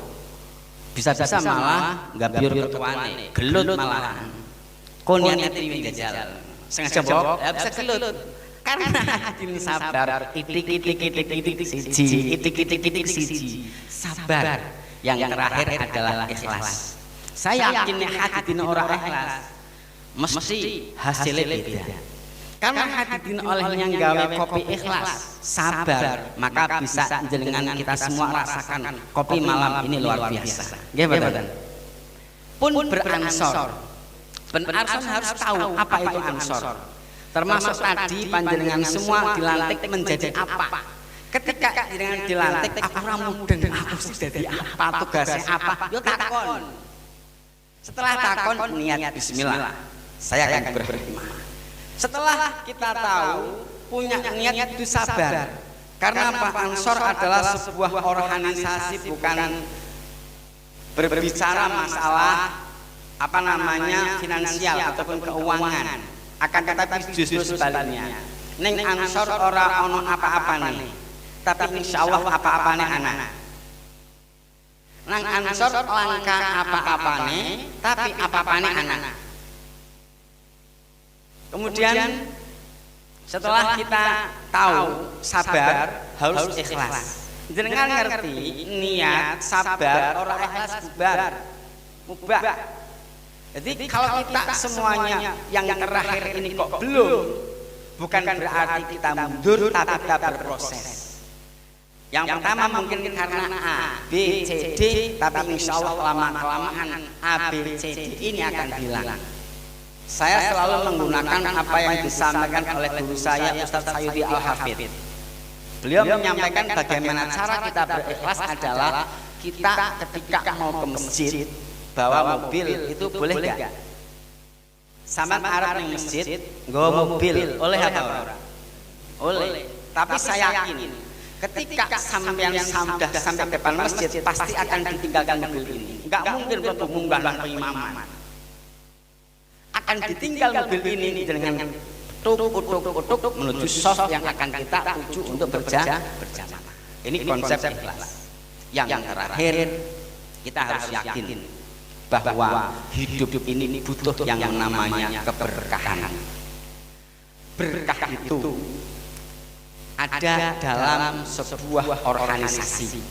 bisa malah nggak biur ketuane, gelut malahan. Konian itu yang jajal, sengaja bawa, ya bisa gelut. Karena hadirin sabar, itik siji, sabar. Yang terakhir adalah ikhlas. Saya yakin hadirin orang ikhlas, mesti hasilnya beda. Karena hadirin oleh yang gawe kopi ikhlas, sabar, maka bisa jenengan kita semua rasakan kopi malam ini luar biasa. Nggih mboten? Pun beransor. Beransor harus tahu apa itu ansor. Termasuk tadi panjenengan semua dilantik menjadi apa? Ketika jenengan dilantik, aku ora mudeng aku dadi apa, tugasnya apa? Yo takon. Setelah takon niat bismillah. Saya akan berkhidmat. Setelah kita tahu punya niat itu sabar. Karena Pak Ansor adalah sebuah organisasi, bukan berbicara masalah finansial ataupun keuangan. Akan tetapi justru sebaliknya. Neng Ansor ora ono apa-apane. Tapi insyaallah apa-apane anak. Nang Ansor langka apa-apane, tapi apa-apane anak. Kemudian setelah kita tahu sabar harus ikhlas. Jenengan ngerti niat sabar orang ikhlas mubah. Jadi kalau kita semuanya yang terakhir ini kok belum, bukan berarti kita mundur, tapi kita berproses. Yang pertama mungkin karena A, B, C, D, tapi insya Allah lama-kelamaan A, B, C, D ini akan hilang. Saya selalu menggunakan apa yang disampaikan oleh guru saya Ustaz Sayudi Al-Hafidh. Beliau menyampaikan bagaimana cara kita berikhlas adalah kita ketika mau ke masjid bawa mobil itu boleh enggak? Sama Arab yang masjid nggawa mobil oleh apa orang? Oleh. Tapi saya yakin ketika sampean sudah sampai depan masjid pasti akan ditinggalkan mobil ini. Enggak mungkin untuk munggah pengimaman. Akan ditinggal mobil ini dengan tuk menuju sof yang akan kita tuju untuk berjamaah. Ini konsep ikhlas. Yang terakhir kita harus yakin bahwa hidup ini butuh yang namanya keberkahan. Berkah itu ada dalam sebuah organisasi.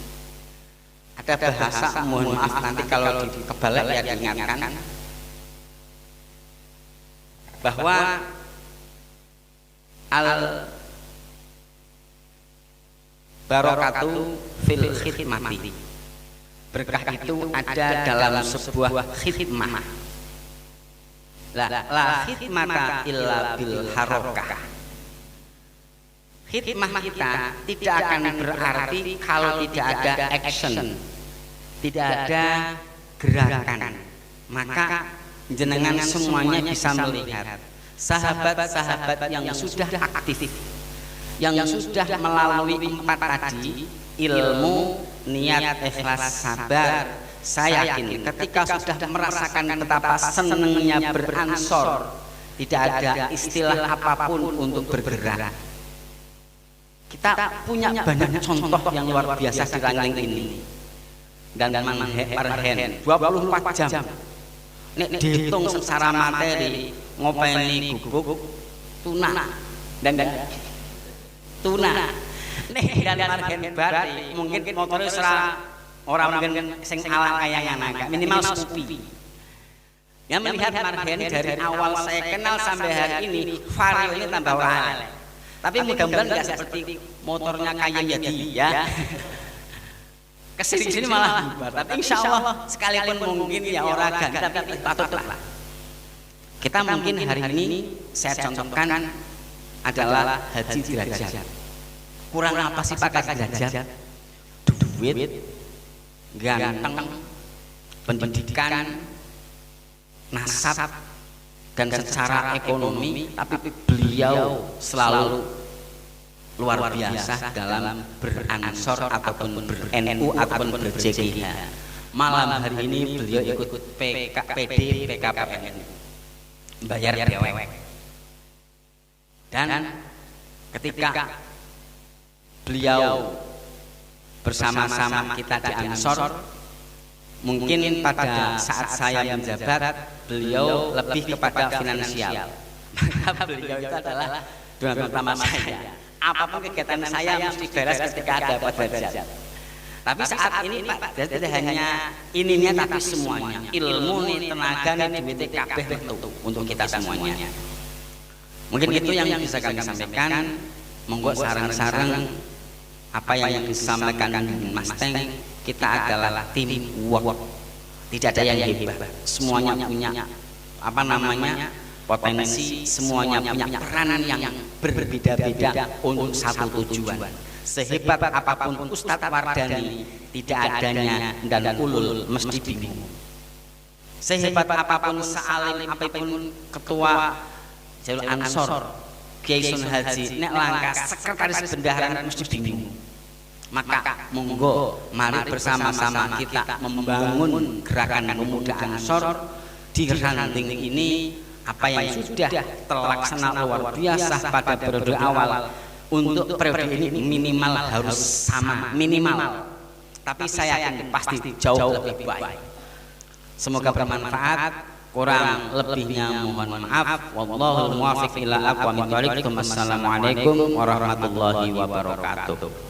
Ada bahasa, mohon maaf nanti kalau dikebalik ya diingatkan, bahwa al barokatu fil khidmati. Berkah itu ada dalam sebuah khidmah. La khidmata illa bil harokah. Khidmah kita tidak akan berarti kalau tidak ada action, tidak ada gerakan. Maka jenengan semuanya bisa melihat sahabat-sahabat yang sudah aktif, yang sudah melalui 4 tadi, ilmu, niat, ikhlas, sabar. Saya yakin ketika sudah merasakan betapa senangnya beransor, tidak ada istilah apapun untuk bergerak. Kita punya banyak contoh yang luar biasa di ranking ini. Dan Marhen 24 jam. Nek dihitung secara materi, ngopeni gubuk, tuna dan tuna. Nek dan Marhen berarti mungkin motornya orang mungkin sing ala kayangan minimal Scoopy. Yang melihat Marhen dari awal saya kenal sampai hari ini, Vario ini tambah wale. Tapi mudah-mudahan nggak seperti motornya kayak Yadi ya. Kesini malah bubar. Tapi insya Allah sekalipun mungkin ya orang ganti tapi patutlah. Kita mungkin hari ini saya contohkan adalah haji derajat. Kurang apa sih pakai derajat? Duit, ganteng, pendidikan, nasab, dan secara ekonomi, tapi beliau selalu luar biasa dalam beransor ataupun ber-NU ataupun ber-JKH. Malam hari ini beliau ikut PKPD PKPN, bayar dewek. Dan ketika beliau bersama-sama kita di Ansor, mungkin pada saat saya menjabat beliau lebih kepada finansial. Maka beliau itu adalah donatur pertama saya. Apapun kegiatan saya mesti beres ketika ada Pak Derajat. Tapi saat ini Pak Derajat tidak hanya ininya tapi semuanya, ilmu nih, tenaga nih, duit kabeh untuk kita semuanya. Mungkin itu yang bisa kami sampaikan. Monggo sarang-sarang apa yang disampaikan Mas Teng, kita adalah tim work. Tidak ada yang hebat. Semuanya punya potensi, semuanya punya peran yang berbeda-beda untuk satu tujuan. Sehebat apapun Ustadz Wardani, tidak adanya dan ulul mesti bingung. Sehebat apapun sealim apapun ketua Jalur Ansor, Kiai Sun Haji, nek langkah sekretaris bendahara mesti bingung. Maka monggo mari bersama-sama kita membangun gerakan pemuda Ansor di ranting ini. Apa yang sudah terlaksana luar biasa pada periode awal, untuk periode ini minimal harus sama, minimal. Tapi saya yakin pasti jauh lebih baik. Semoga bermanfaat. Kurang lebihnya mohon maaf. Wallahul muwaffiq ila aqwamit thoriq. Wassalamualaikum warahmatullahi wabarakatuh.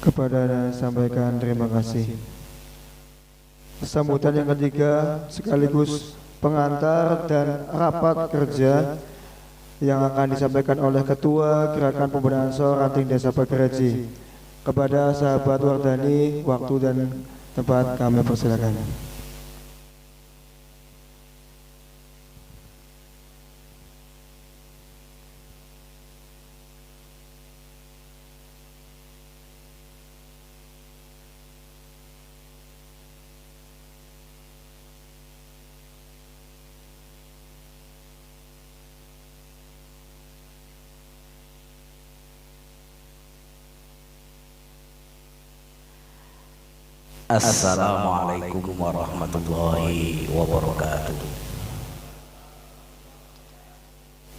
Kepada sampaikan terima kasih. Sambutan yang ketiga sekaligus pengantar dan rapat kerja yang akan disampaikan oleh Ketua Gerakan Pemuda Ansor Ranting Desa Pegereji. Kepada sahabat Wardani, waktu dan tempat kami persilakan. Assalamualaikum warahmatullahi wabarakatuh.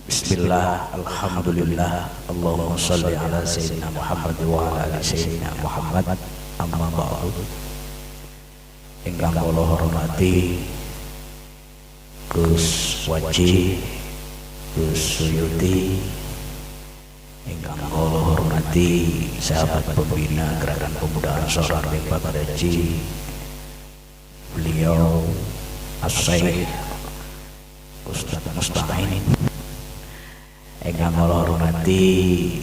Bismillah, alhamdulillah, Allahumma salli ala Sayyidina Muhammad wa ala ali Sayyidina Muhammad. Amma ba'du. Ingkang kula hormati Gus Waji, Gus Suyuti, ingkang kula hormati sahabat pembina Gerakan Pemuda Ansor Ranting Pegereji, beliau As-Syaikh Ustaz Musta'in ingkang kula hormati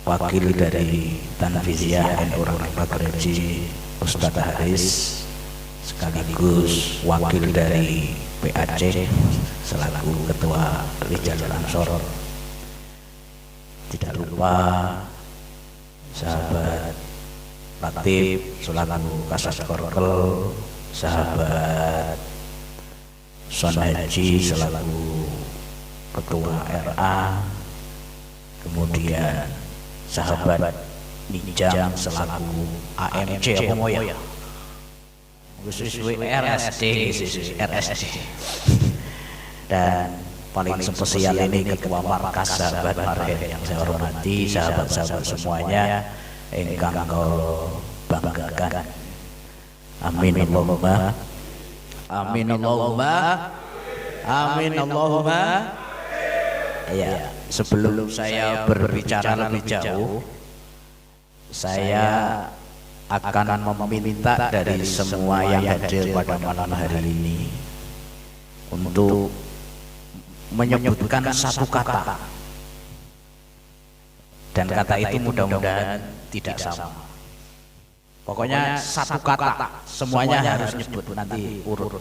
wakil dari Tanfiziyah NU Rakyat Gereji Ustaz Haris, sekaligus wakil dari PAC selaku ketua Rijalul Ansor. Tidak lupa sahabat Latif selaku Kasat Korkel, sahabat Son Haji selaku ketua RA, kemudian sahabat Nijam selaku AMC apa mau ya? Khusus RSD. Dan paling spesial ini ketua markas sahabat Marhen yang saya hormati, sahabat-sahabat semuanya ingkang kula banggakan. Amin Allahumma. Amin Allahumma. Amin Allahumma. Ya, sebelum saya berbicara lebih jauh, saya akan meminta dari semua yang hadir pada malam hari ini untuk menyebutkan satu kata, dan kata itu mudah-mudahan tidak sama. Pokoknya satu kata, semuanya harus nyebut, nanti urut.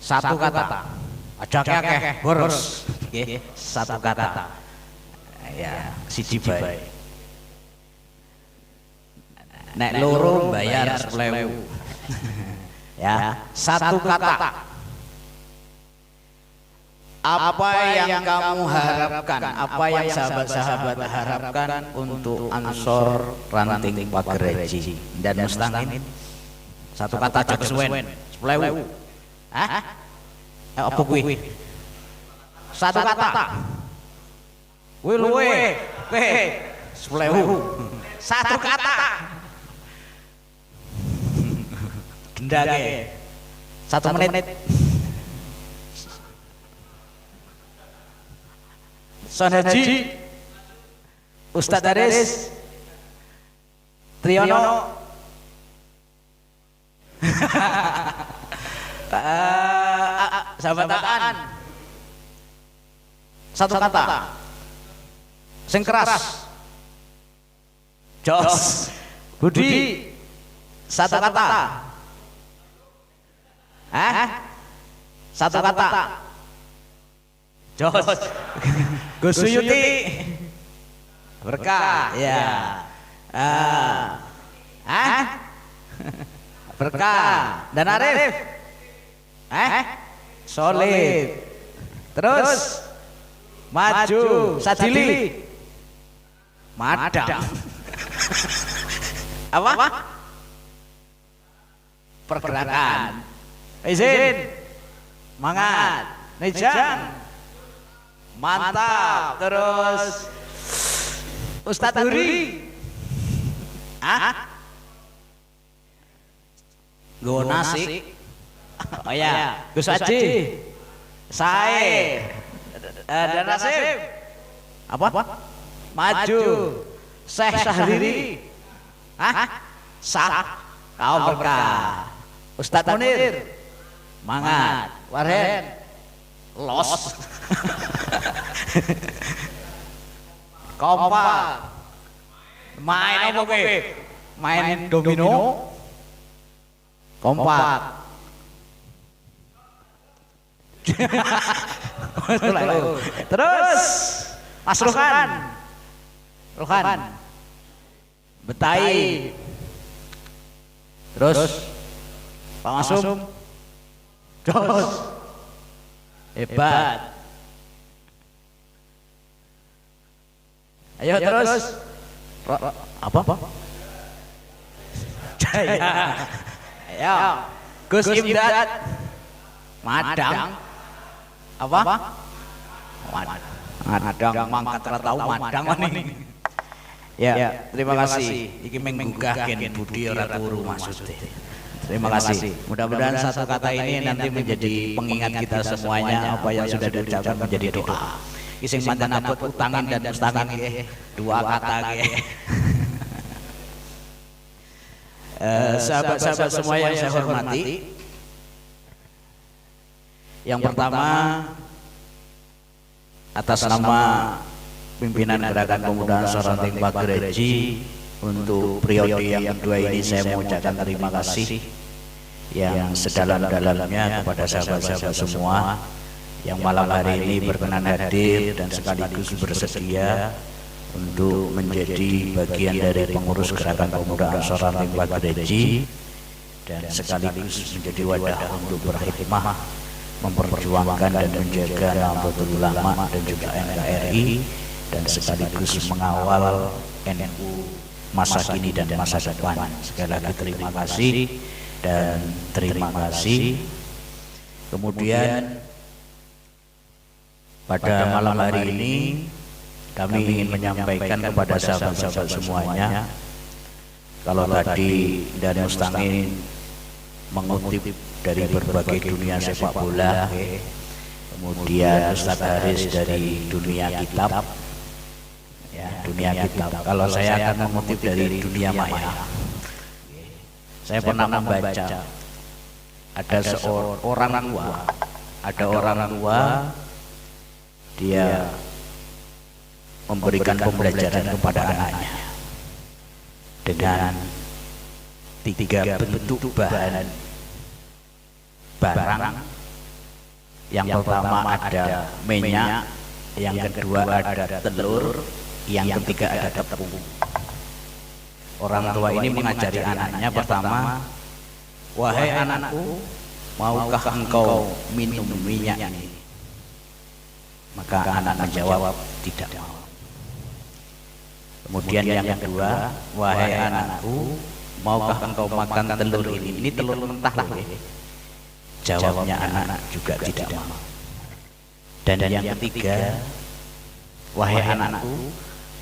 Satu kata. Aja kakek boros. Satu kata. Ya, siji bae. Nek loro bayar 10.000. Ya, satu kata. Apa yang kamu harapkan, apa yang sahabat-sahabat harapkan untuk Ansor Ranting Pagereji dan Mustangin? Satu kata aja kesuwen, 10.000. Hah? Apa kuwi? Satu kata. Kuwi luwe. 10.000. Satu kata. Gendake. 1 menit. Son Haji, Ustaz Haris, Triyono, sahabat Aan, satu kata, sing keras, Jos, Budi, satu kata, satu kata, Jos, Gus Suyuti, Berkah, ya, Berkah, dan Arif, solid, terus maju, Sadili, madang, apa? Pergerakan, izin, mangat, Nijang, mantap, terus Ustadz Huri, gue nasi, oh ya, Gus Haji, Sae, dan Nasib, apa? Maju, Syekh Sahriri, Sah, kau berkah, Ustadz Munir, mangat, Warhen, los. Kompak. Main apa kowe? Main domino. Kompak. Terus Mas Rohan. Betai. Terus Pak Masum. Terus hebat. Ayo terus. Apa? Jaya. Ayo. Gus Imdad. Madang. Apa? Madang mangkat ra tau madang ini. Ya, terima kasih. Iki menggugah gen budi ora turu maksudnya. Terima kasih. Mudah-mudahan satu kata ini nanti menjadi pengingat kita semuanya, apa yang sudah diucapkan menjadi doa. Ising mantan abot utangin dan mustangin dua kata Sahabat-sahabat semua yang saya hormati, yang pertama atas nama pimpinan Gerakan Pemuda Ansor Ranting Pagereji, untuk periode yang kedua ini saya mengucapkan terima kasih yang sedalam-dalamnya kepada sahabat-sahabat semua yang malam hari ini berkenan hadir dan sekaligus bersedia untuk menjadi bagian dari pengurus Gerakan Pemuda Ansor Ranting Pagereji dan sekaligus menjadi wadah untuk berkhidmah memperjuangkan dan menjaga Nahdlatul Ulama dan juga NKRI, dan sekaligus mengawal NU masa kini dan masa depan. Sekali lagi terima kasih dan terima kasih. Kemudian pada malam hari ini kami ingin menyampaikan kepada sahabat-sahabat semuanya, kalau tadi dari Mustangin mengutip dari berbagai dunia sepak bola, kemudian Ustadz Haris dari dunia kitab, ya, dunia kitab. Kalau saya akan mengutip dari dunia maya. Saya pernah membaca ada seorang orang tua, dia memberikan pembelajaran kepada anaknya dengan 3 bentuk barang. Yang pertama ada minyak, yang kedua ada telur, yang ketiga ada tepung. Orang tua ini mengajari anaknya, pertama, wahai anakku, maukah engkau minum minyak ini? Maka anak menjawab, tidak mau. Kemudian yang kedua, wahai anakku, maukah engkau makan telur ini? Ini telur mentah lah. Jawabnya anak juga tidak mau. Dan yang ketiga, wahai anakku,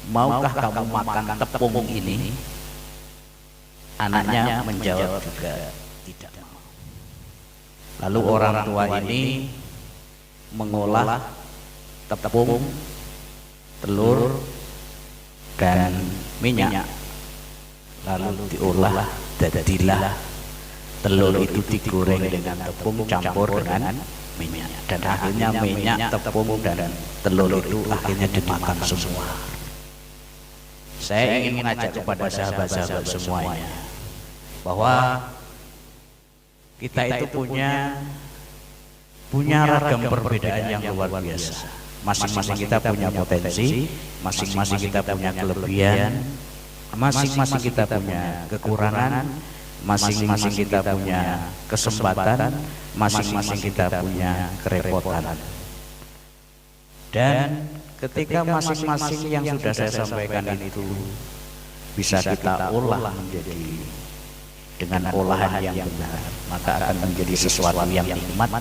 maukah kamu makan tepung ini? Anaknya menjawab juga tidak mau. Lalu orang tua ini mengolah tepung, telur, dan minyak, lalu diolah jadilah telur itu digoreng dengan tepung campur dengan minyak, dan akhirnya minyak, tepung, dan telur itu akhirnya dimakan semua. Saya ingin mengajak kepada sahabat-sahabat semuanya bahwa kita itu punya ragam perbedaan yang luar biasa. Masing-masing kita punya potensi, masing-masing kita punya kelebihan, masing-masing kita punya kekurangan, masing-masing kita punya kesempatan, masing-masing kita punya kerepotan. Dan ketika masing-masing yang sudah saya sampaikan itu bisa kita olah menjadi dengan olahan yang benar, maka akan menjadi sesuatu yang nikmat,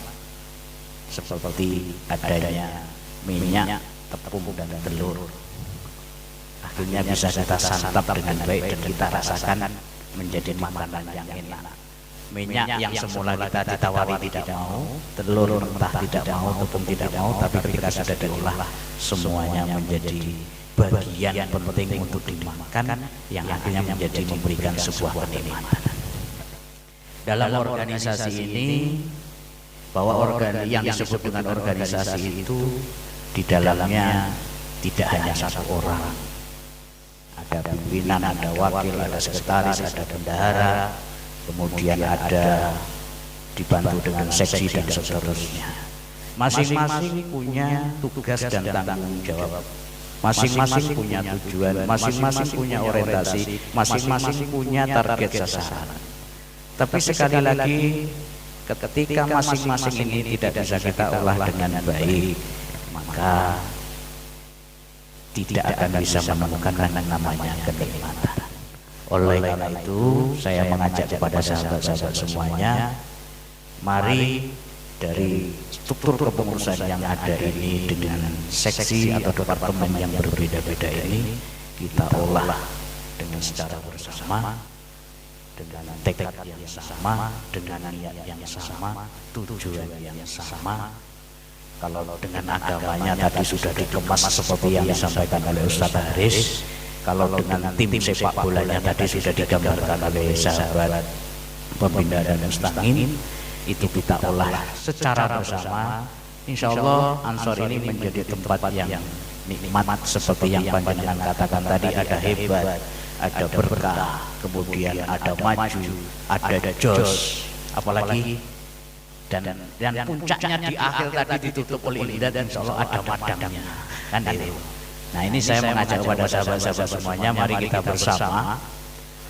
seperti adanya minyak, tepung, dan telur. Akhirnya bisa kita santap dengan baik dan kita rasakan menjadi makanan yang enak. Minyak yang semula kita ditawari tidak mau, telur mentah tidak mau, tepung tidak mau, tapi ketika sudah diolah semuanya menjadi bagian penting untuk dimakan, yang akhirnya menjadi memberikan sebuah kenikmatan. Dalam organisasi ini, bahwa yang disebut dengan organisasi itu di dalamnya tidak hanya satu orang. Ada pimpinan, ada wakil, ada sekretaris, ada bendahara, kemudian ada dibantu dengan seksi dan seterusnya. Masing-masing punya tugas dan tanggung jawab, masing-masing punya tujuan, masing-masing punya orientasi, masing-masing punya target sasaran. Tapi sekali lagi, ketika masing-masing ini tidak bisa kita olah dengan baik, maka tidak akan bisa menemukan yang namanya kenikmatan. Oleh karena itu, saya mengajak kepada sahabat-sahabat semuanya, mari dari struktur kepengurusan yang ada ini dengan seksi atau departemen yang berbeda-beda ini kita olah dengan secara bersama, dengan tekad yang sama, dengan niat yang sama, tujuan yang sama. Kalau dengan agamanya tadi sudah dikemas seperti yang disampaikan oleh Ustadz Haris, Kalau dengan tim sepak bolanya tadi sudah digambarkan oleh sahabat pembina dan mustangin, itu kita olah secara bersama. Insya Allah Ansor ini menjadi tempat yang nikmat seperti yang panjenengan katakan tadi, ada hebat, ada berkah, kemudian ada maju, ada jos, apalagi dan puncaknya di akhir tadi ditutup oleh indah dan insya Allah ada madangnya kan itu. Nah ini saya mengajak kepada sahabat-sahabat semuanya, mari kita bersama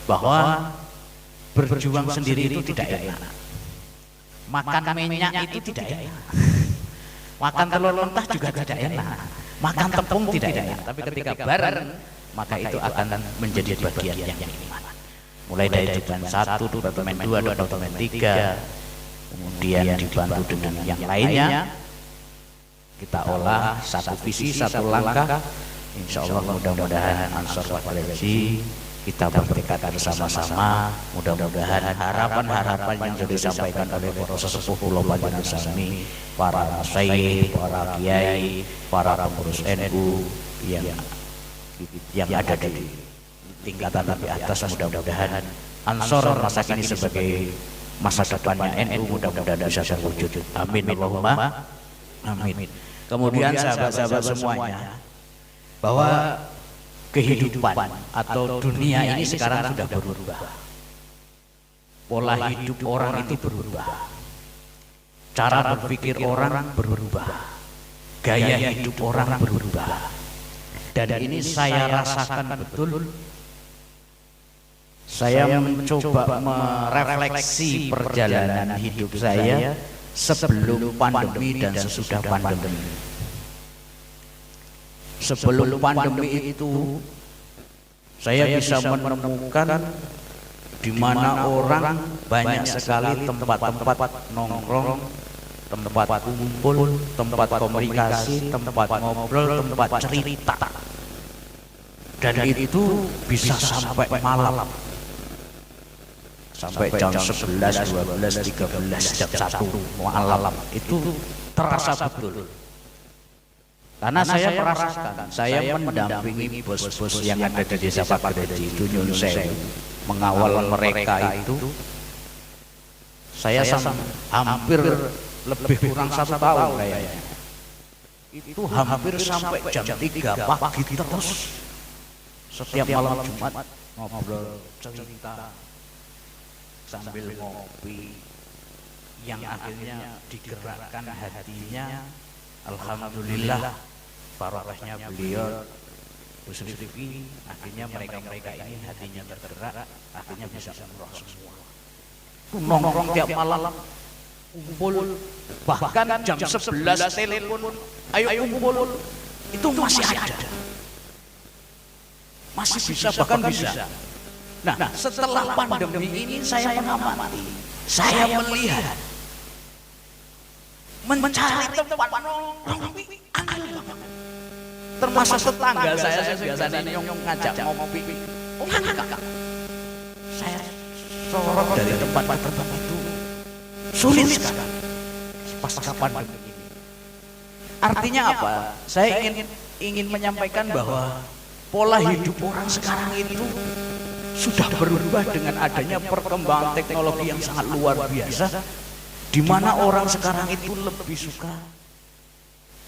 bahwa berjuang sendiri itu tidak enak, makan minyak itu tidak enak, makan telur mentah juga tidak enak, makan tepung tidak enak, tapi ketika bareng maka itu akan menjadi bagian yang nikmat. Mulai dari Departemen 1, Departemen 2, Departemen 3, kemudian dibantu dengan yang lainnya, kita olah satu visi, satu langkah. Insya Allah mudah-mudahan Ansor Fakulasi kita bertekad bersama-sama, mudah-mudahan harapan-harapan yang sudah disampaikan oleh para sesepuh Pulau Panjenengan Sami, para masyayikh, para kiai, para pengurus NU yang ada di tingkatan lebih atas, mudah-mudahan Ansor masa kini sebagai masa depannya NU mudah-mudahan bisa terwujud. Amin Allahumma amin. Kemudian sahabat-sahabat semuanya, bahwa kehidupan atau dunia ini sekarang sudah berubah. Pola hidup orang itu berubah, cara berpikir orang berubah, gaya hidup orang berubah. Dan ini saya rasakan betul. Saya mencoba merefleksi perjalanan hidup saya sebelum pandemi dan sesudah pandemi. Sebelum pandemi itu saya bisa menemukan di mana orang banyak sekali tempat-tempat nongkrong, tempat kumpul, tempat komunikasi, tempat ngobrol, tempat cerita. Dan itu bisa sampai malam, sampai jam 11, 12, 13, jam 1 malam itu terasa betul. Karena saya merasakan, saya mendampingi bos-bos yang ada di desa Pagerji itu, Nyun Sewu, mengawal mereka itu, saya hampir lebih kurang 1 tahun kayaknya. Itu hampir sampai jam 3 pagi terus, setiap malam Jumat ngobrol cerita sambil ngopi, yang akhirnya digerakkan hatinya. Alhamdulillah barokahnya beliau Bu Sri Devi, akhirnya mereka-mereka ini hatinya tergerak, akhirnya bisa umroh semua. Nongkrong tiap malam, kumpul, bahkan jam 11 telepon, ayo kumpul, itu masih ada, masih bisa, bahkan bisa. Nah, setelah pandemi ini saya mengamati, saya melihat mencari tempat nongkrong angel banget. Termasuk tetangga saya biasanya nyong ngajak ngopi, enggak. Saya sorot dari tempat itu sulit sekali pasca pandemi ini. Artinya apa? Saya ingin menyampaikan bahwa pola hidup orang sekarang itu sudah berubah dengan adanya perkembangan teknologi yang sangat luar biasa, di mana orang sekarang itu lebih suka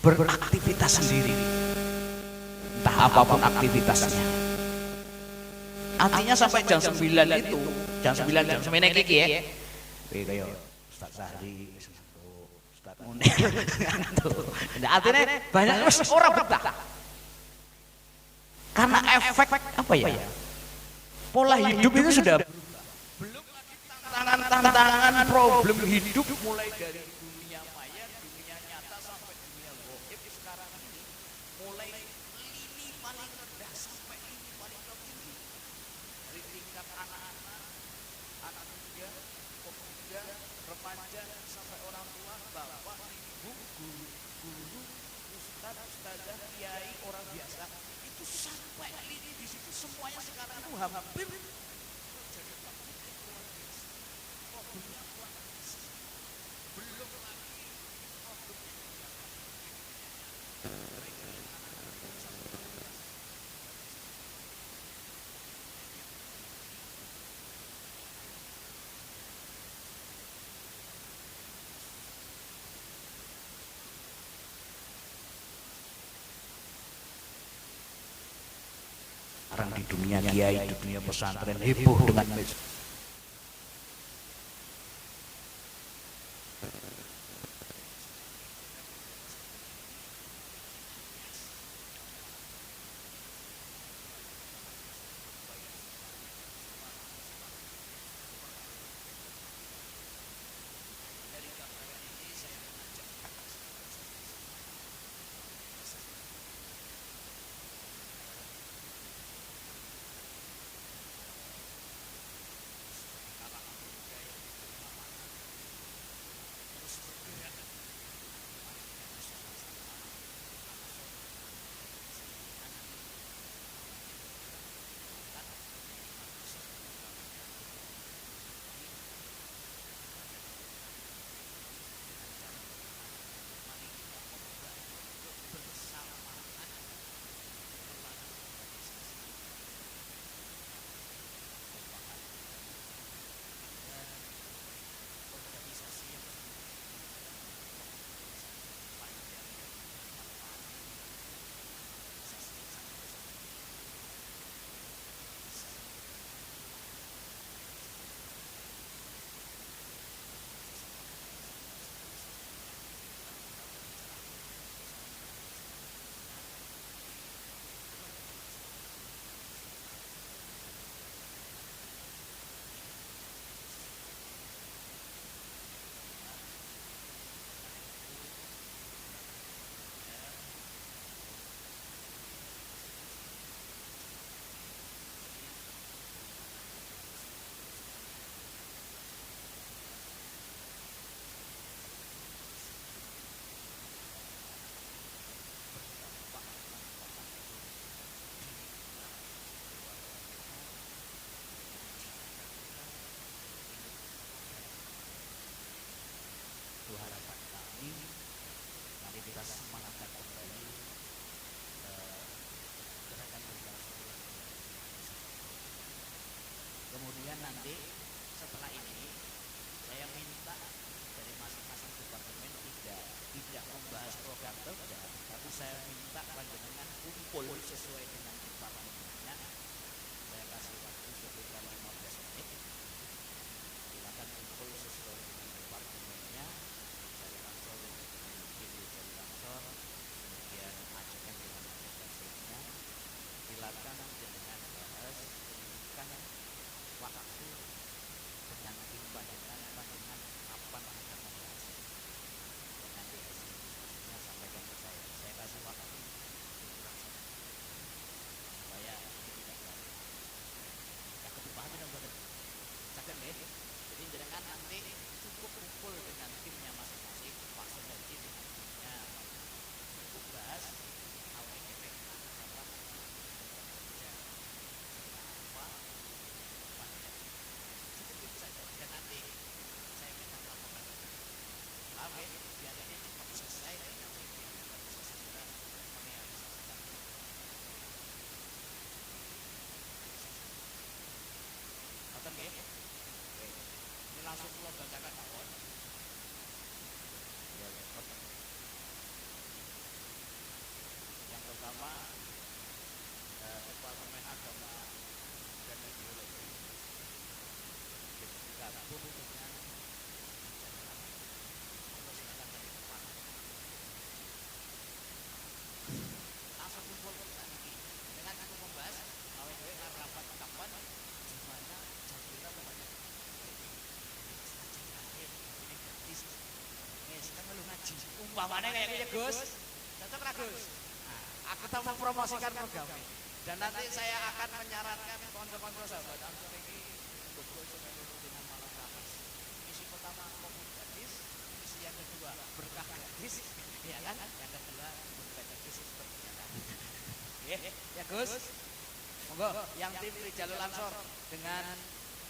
beraktivitas sendiri, entah apapun aktivitasnya. Artinya sampai jam 9 itu, jam 9 jam 9 iki ya. Kayak Ustaz Sahri, Ustaz Munir. Artinya banyak orang betah. Karena efek apa ya? Pola hidup itu sudah belum lagi tantangan problem hidup mulai dari dunia maya, dunia nyata sampai dunia gaib sekarang ini, mulai lini paling rendah sampai lini paling tinggi, dari tingkat anak-anak, anak muda, pemuda, remaja sampai orang tua, bapak, ibu, guru, ustadz, ustadzah, kiai, orang biasa, itu sampai lini di situ semuanya sekarang itu hampir sekarang di dunia kiai, di dunia pesantren heboh dengan harapan kami. Mari kita semangatkan kembali gerakan berjasa. Kemudian nanti setelah ini saya minta dari masing-masing departemen tidak membahas program kerja, tapi saya minta panjenengan kumpul sesuai dengan departemennya. Saya kasih waktu sekitar 15 menit. Silakan kumpul sesuai dengan departemennya. Dari langsung mungkin dari langsung, kemudian ajukan dengan ajukan. Silakan dengan bahas kan waktu dengan tim panjenengan kapan akan membahas. Nanti hasilnya sampaikan ke saya. Saya kasih waktu supaya tidak lama. Ya kebupahan benar. Caket deh. Jadi jangan nanti cukup kumpul dengan timnya masing-masing, Pak Sunarji dengan timnya. Cukup bahas awal efek apa kerja apa cukup itu saja. Dan nanti saya minta laporan. Paham ya? Biar ini cepat selesai dan nanti kita bisa segera merealisasikan. Oke, ini langsung pulang bacakan awal. Yang pertama, Departemen Agama dan Ideologi digabung dengan silakan dari depan. Langsung kumpul lagi dengan aku membahas awal-awal rapat kapan gimana jadilah banyak ini gratis sekarang lu ngaji umpamanya kayak gitu Gus, cocok lah Gus. Aku tak mempromosikan program ini dan nanti saya akan menyarankan konco-konco sahabat Ansor ini betul supaya dengan malam gratis. Misi pertama kopi gratis, misi yang kedua berkah gratis, ya kan? Yang kedua berkah gratis perbuatan. Ya Gus. Monggo yang tim Rijalul Ansor dengan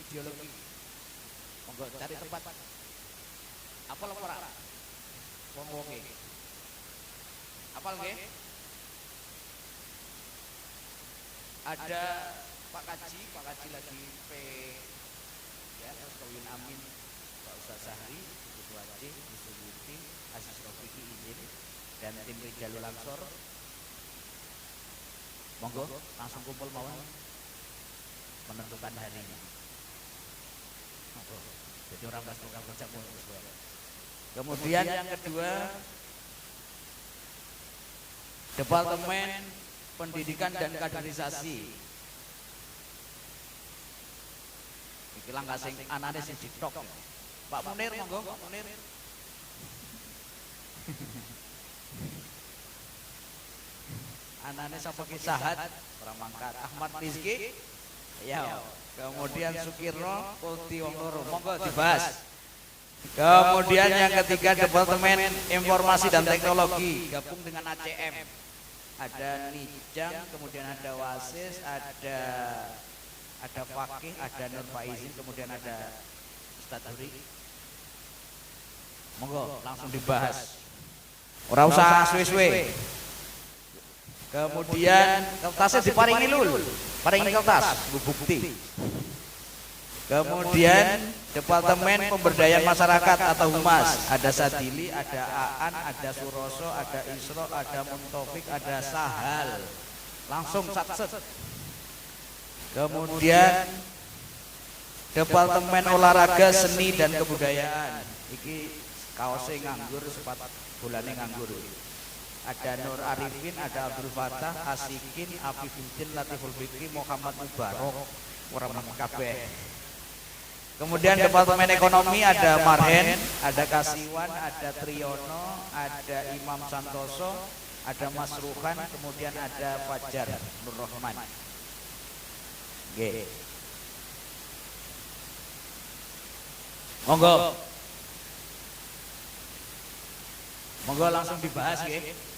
ideologi. Monggo cari tempat. Apa ora? Wong-wonge. Apal nggih? Ada Pak Kaji lagi P ya, terus Kawin Amin, Pak Ustaz Sahri, Ketua Aceh, Yusuf Yuti, Aziz Rofiki izin dan tim Rijalul Ansor. Monggo langsung kumpul mawon menentukan harinya. Monggo. Jadi orang pas tukang kerja pun. Kemudian yang kedua, Departemen Pendidikan dan Kaderisasi. Iki langkah sing anane sing ditok. Pak Munir monggo, Pak Munir. Anane sapa ki Sahat, orang mangkat Ahmad Rizki. Ya. Kemudian Sukirno, Kulti wong loro. Monggo dibahas. Kemudian yang ketiga Departemen Informasi dan Teknologi gabung dengan ACM. Ada Nijang, kemudian ada Wasis, ada Fakih, ada Nur Faizin, kemudian ada Ustadz Duri. Monggo langsung dibahas. Ora usah suwe-suwe. Kemudian kertasnya diparingi lul, paringi kertas, bukti. Kemudian Departemen Pemberdayaan Masyarakat atau Humas, ada Sadili, ada Aan, ada Suroso, ada Isro, ada Muntofik, ada Sahal. Langsung satset. Kemudian Departemen Olahraga, Seni dan Kebudayaan. Iki kaosnya nganggur, sepatu bolane nganggur. Ada Nur Arifin, ada Abdul Fattah, Asikin, Afifuddin, Latiful Fikri, Muhammad Mubarok, orang kabeh. Kemudian Departemen Ekonomi ada Marhen, ada Kasiwan, ada Triyono, ada Imam Santoso, ada Mas Ruhan, kemudian ada Fajar Nur Rahman. Oke. Monggo. Monggo langsung dibahas nggih.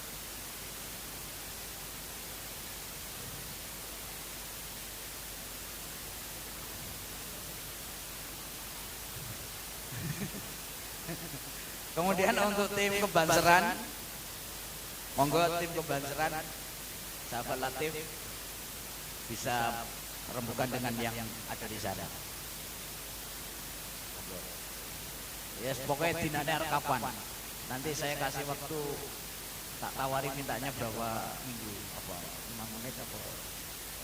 Kemudian untuk tim kebanseran, monggo tim kebanseran, sahabat Latif bisa rembukan dengan yang ada di sana. Yes, pokoknya dinane arep kapan. Nanti saya kasih waktu, tak tawari mintanya berapa minggu, apa 5 menit apa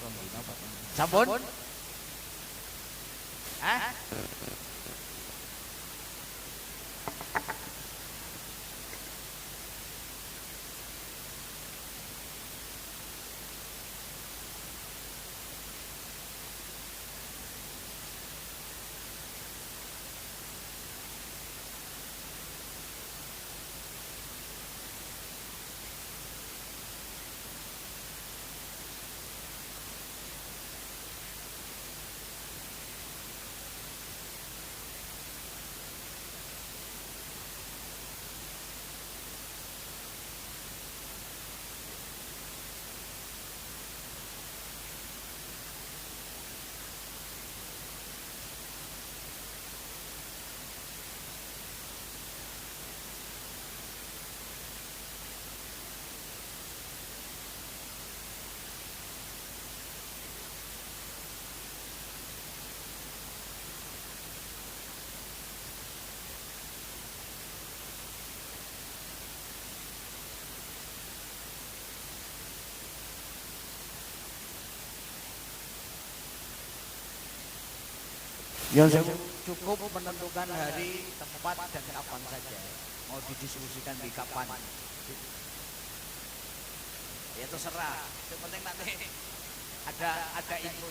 2 minggu apa. Sampun? Hah? Yang cukup menentukan hari, tempat, dan kapan saja. Mau didiskusikan di kapan. Ya terserah. Yang penting nanti ada info.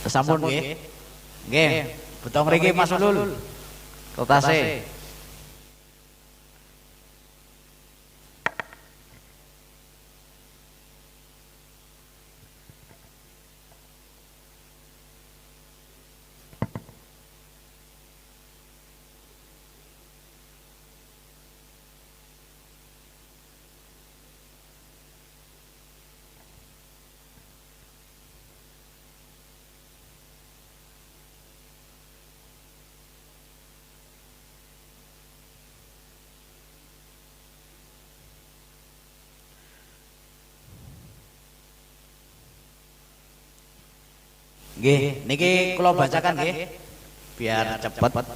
Sampun nggih. Nggih, beto mriki Mas Ulul. Kertase. Nggih, niki kula bacakan nggih biar cepat.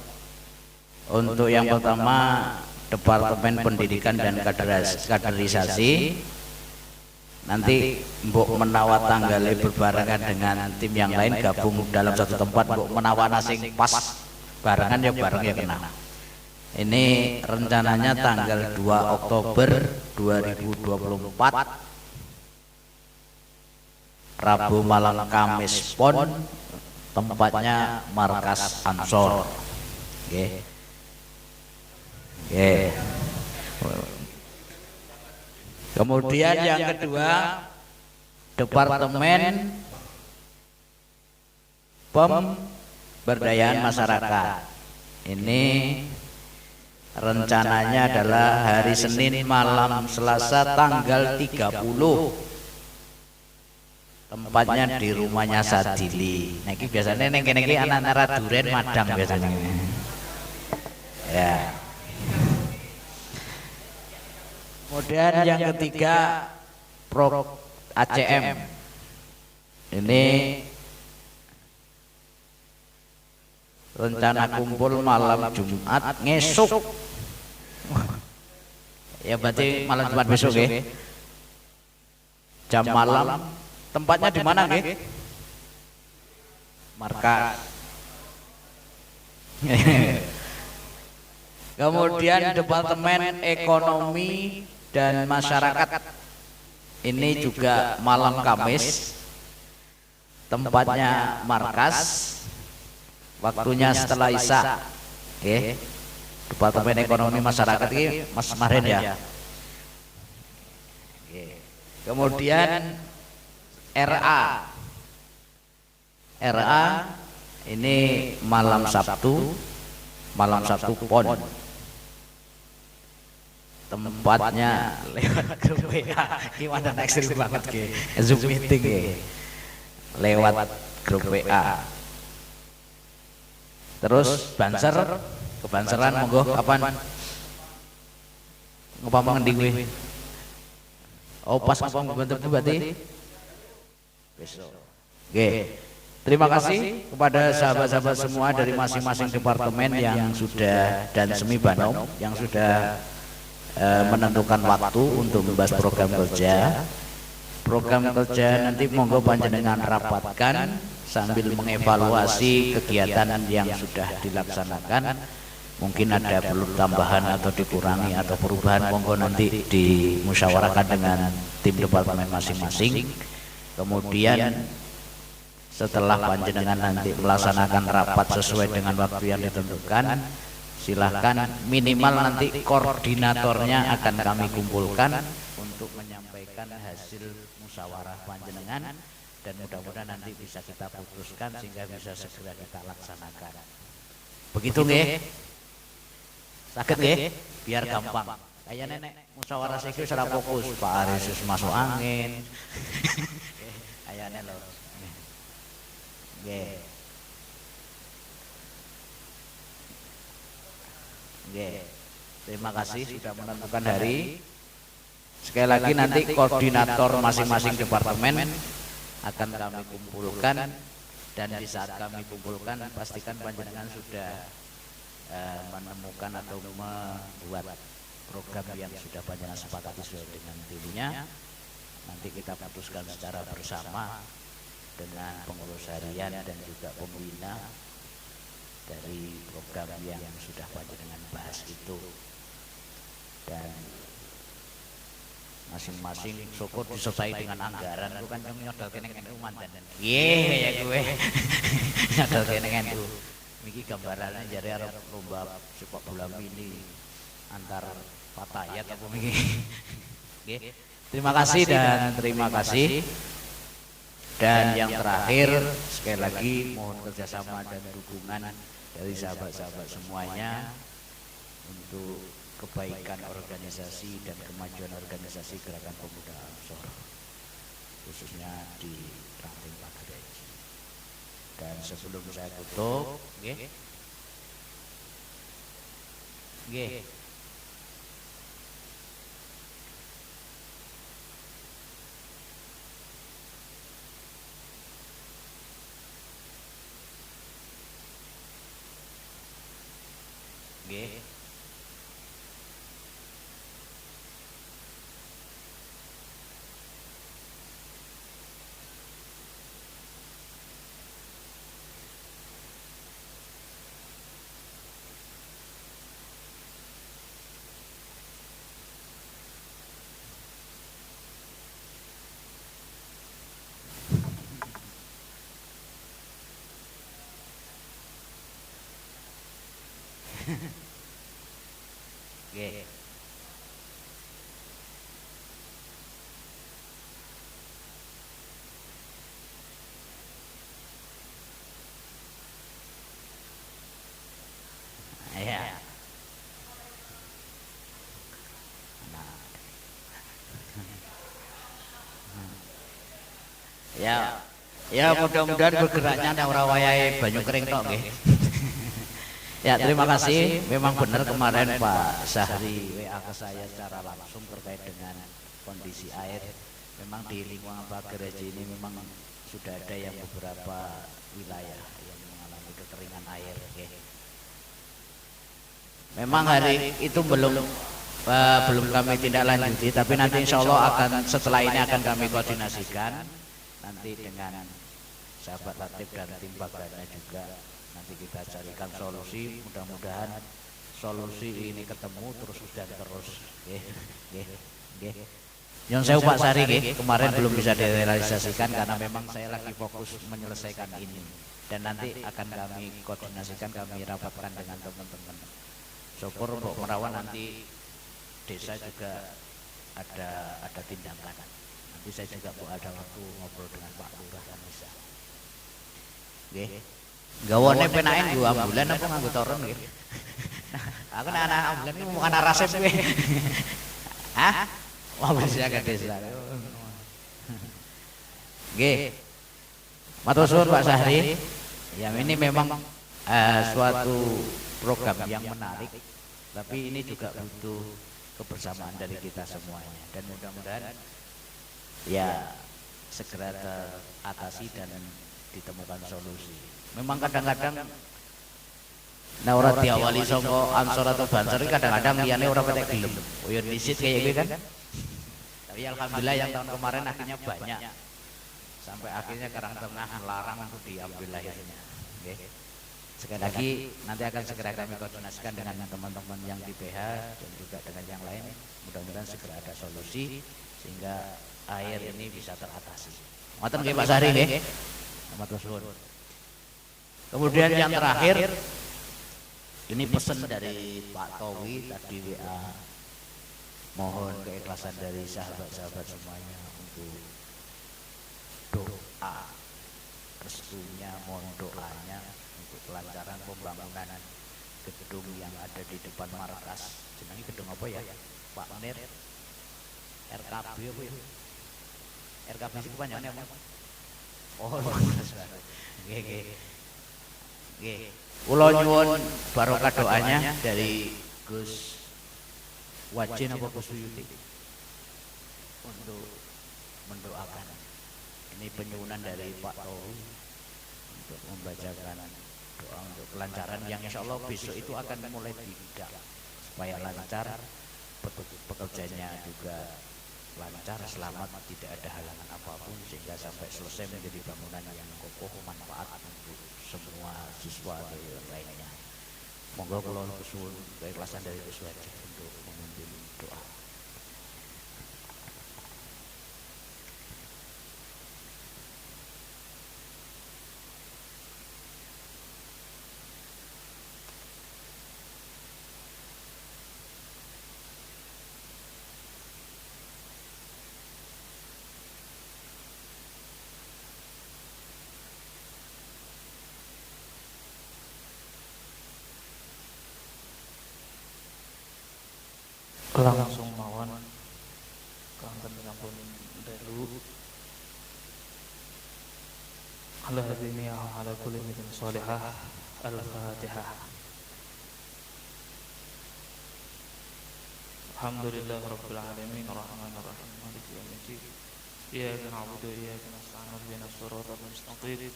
Untuk yang pertama Departemen Pendidikan dan Kaderisasi, nanti mbok menawa tanggalnya berbarengan dengan tim yang lain gabung dalam satu tempat, mbok menawa sing pas barengan ya bareng ya kena. Ini rencananya tanggal 2 Oktober 2024 Rabu malam Kamis Pon, tempatnya Markas Ansor. Nggih. Nggih. Kemudian yang kedua Departemen Pemberdayaan Masyarakat. Ini rencananya adalah hari Senin malam Selasa tanggal 30. Tempatnya di rumahnya Sadili. Nah, ini biasanya neng kene iki anak-anak duren madang biasanya. Ya. Kemudian yang ketiga Pro ACM. Ini rencana kumpul malam Jumat ngesuk. Ya berarti malam Jumat besok ya. Jam malam. Tempatnya di mana nggih? Markas. Kemudian Departemen Ekonomi dan Masyarakat. Ini juga malam Kamis. Tempatnya Markas. Waktunya setelah Isya. Oke. Departemen Ekonomi Masyarakat ini Mas Marin ya. Oke. Kemudian RA ini malam Sabtu Pon, tempatnya lewat grup WA. Gimana ekstrim banget ke Zoom meeting ya, lewat grup WA. Terus Banser, kebanseran monggo kapan ngapa ngendi kuwi? Oh pas ngapa bentuk berarti besok. Oke. Terima kasih kepada sahabat-sahabat semua dari masing-masing departemen yang sudah dan semi banom yang sudah menentukan waktu untuk membahas program kerja. Program kerja nanti monggo panjenengan rapatkan sambil mengevaluasi kegiatan yang sudah dilaksanakan. Mungkin ada perlu tambahan atau dikurangi atau perubahan, monggo nanti dimusyawarahkan dengan tim departemen masing-masing. Kemudian setelah panjenengan nanti melaksanakan rapat sesuai dengan waktu yang ditentukan, silahkan minimal nanti koordinatornya akan kami kumpulkan untuk menyampaikan hasil musyawarah panjenengan, dan mudah-mudahan nanti bisa kita putuskan sehingga bisa segera kita laksanakan. Begitu nggih? Sakit nggih? Biar gampang. Kayak nenek musyawarah iki ora fokus, Pak Arisus masuk angin. Ayane lho. Nggih. Nggih. Terima kasih sudah menentukan hari. Sekali lagi nanti koordinator masing-masing departemen akan kami kumpulkan, dan di saat kami kumpulkan pastikan panjenengan sudah menemukan atau membuat program yang sudah panjenengan sepakati sesuai dengan timnya. Nanti kita putuskan secara bersama dengan pengurus harian dan juga pembina dari program yang sudah panjenengan bahas itu. Dan masing-masing syukur disertai dengan anggaran itu kan nyodol kene NU mantan ya gue nyodol kene NU iki gambarannya jare arep lomba sepak bola mini antar Fatayat apa iki nggih terima kasih dan yang terakhir sekali lagi mohon kerjasama dan dukungan dari sahabat-sahabat semuanya untuk kebaikan organisasi dan kemajuan organisasi Gerakan Pemuda Ansor khususnya di Ranting Pagaraji. Dan sebelum saya tutup, nggih. Nggih. Ya. Ya mudah-mudahan bergeraknya nang ora wayahe banyu kering tok nggih. Ya terima kasih. Memang benar kemarin Pak Syahri WA ke saya secara langsung terkait dengan kondisi air. Memang di lingkungan Pagaraji ini memang sudah ada yang beberapa wilayah yang mengalami kekeringan air. Memang hari itu belum kami tindak lanjuti, tapi nanti insya Allah akan setelah ini akan kami koordinasikan nanti dengan sahabat Latif dan tim Bagana juga. Nanti kita carikan solusi, mudah-mudahan solusi ini ketemu terus dan terus. Yang saya Pak Sari kemarin belum bisa direalisasikan karena memang saya lagi fokus menyelesaikan ini dan nanti akan kami koordinasikan, kami rapatkan dengan teman-teman. Syukur untuk Merawan nanti desa juga ada tindakan. Nanti saya juga ada waktu ngobrol dengan Pak Lurah kan bisa. Gawane penaen gua ambulan apa nganggo toron nggih. Nah, aku nek anak ambulan iki mau anak rasep kowe. Hah? Wah bisa ke desa. Nggih. Matur suwun Pak Syahri. Ya ini memang suatu program yang menarik, tapi ini juga butuh kebersamaan dari kita semuanya dan mudah-mudahan ya segera teratasi dan ditemukan solusi. Memang kadang-kadang nah ora diawali saka Ansor atau Banser kadang-kadang liyane ora patek gelem. Koyo disit kayak gitu kan. Tapi alhamdulillah yang tahun kemarin akhirnya banyak. Sampai akhirnya Karangtengah melarang untuk diambil akhirnya. Nggih. Sekali lagi nanti akan segera kami koordinasikan dengan teman-teman yang di PH dan juga dengan yang lain. Mudah-mudahan segera ada solusi sehingga air ini bisa teratasi. Ngoten nggih Pak Sari nggih. Matur suwun. Kemudian yang terakhir ini pesan dari Pak Towi tadi WA, mohon keikhlasan dari sahabat-sahabat semuanya untuk doa restunya, mohon doanya untuk kelancaran pembangunan gedung yang ada di depan markas. Jenenge gedung apa ya Pak Menir? RKB apa ya? RKB itu kepanjangannya apa? Oh, nggih. Kula nyuwun barokah doanya dari Gus Wajin apa Gus Yudi untuk mendoakan. Ini penyuwunan dari Pak Towi untuk membacakan doa untuk kelancaran yang insya Allah besok itu akan mulai didak supaya lancar, pekerjanya juga lancar, selamat, tidak ada halangan apapun sehingga sampai selesai menjadi bangunan yang kokoh, manfaat untuk semua siswa dan lainnya. Monggo kula kesuwun keikhlasan dari Gus Wajih untuk memimpin doa. langsung mawon kanten sampun dalu ala hadini ala kulli min salihah al-fatihah. Alhamdulillah rabbil alamin arrahmanir rahim maliki yaumiddin iyyaka na'budu wa iyyaka nasta'in ihdinas siratal mustaqim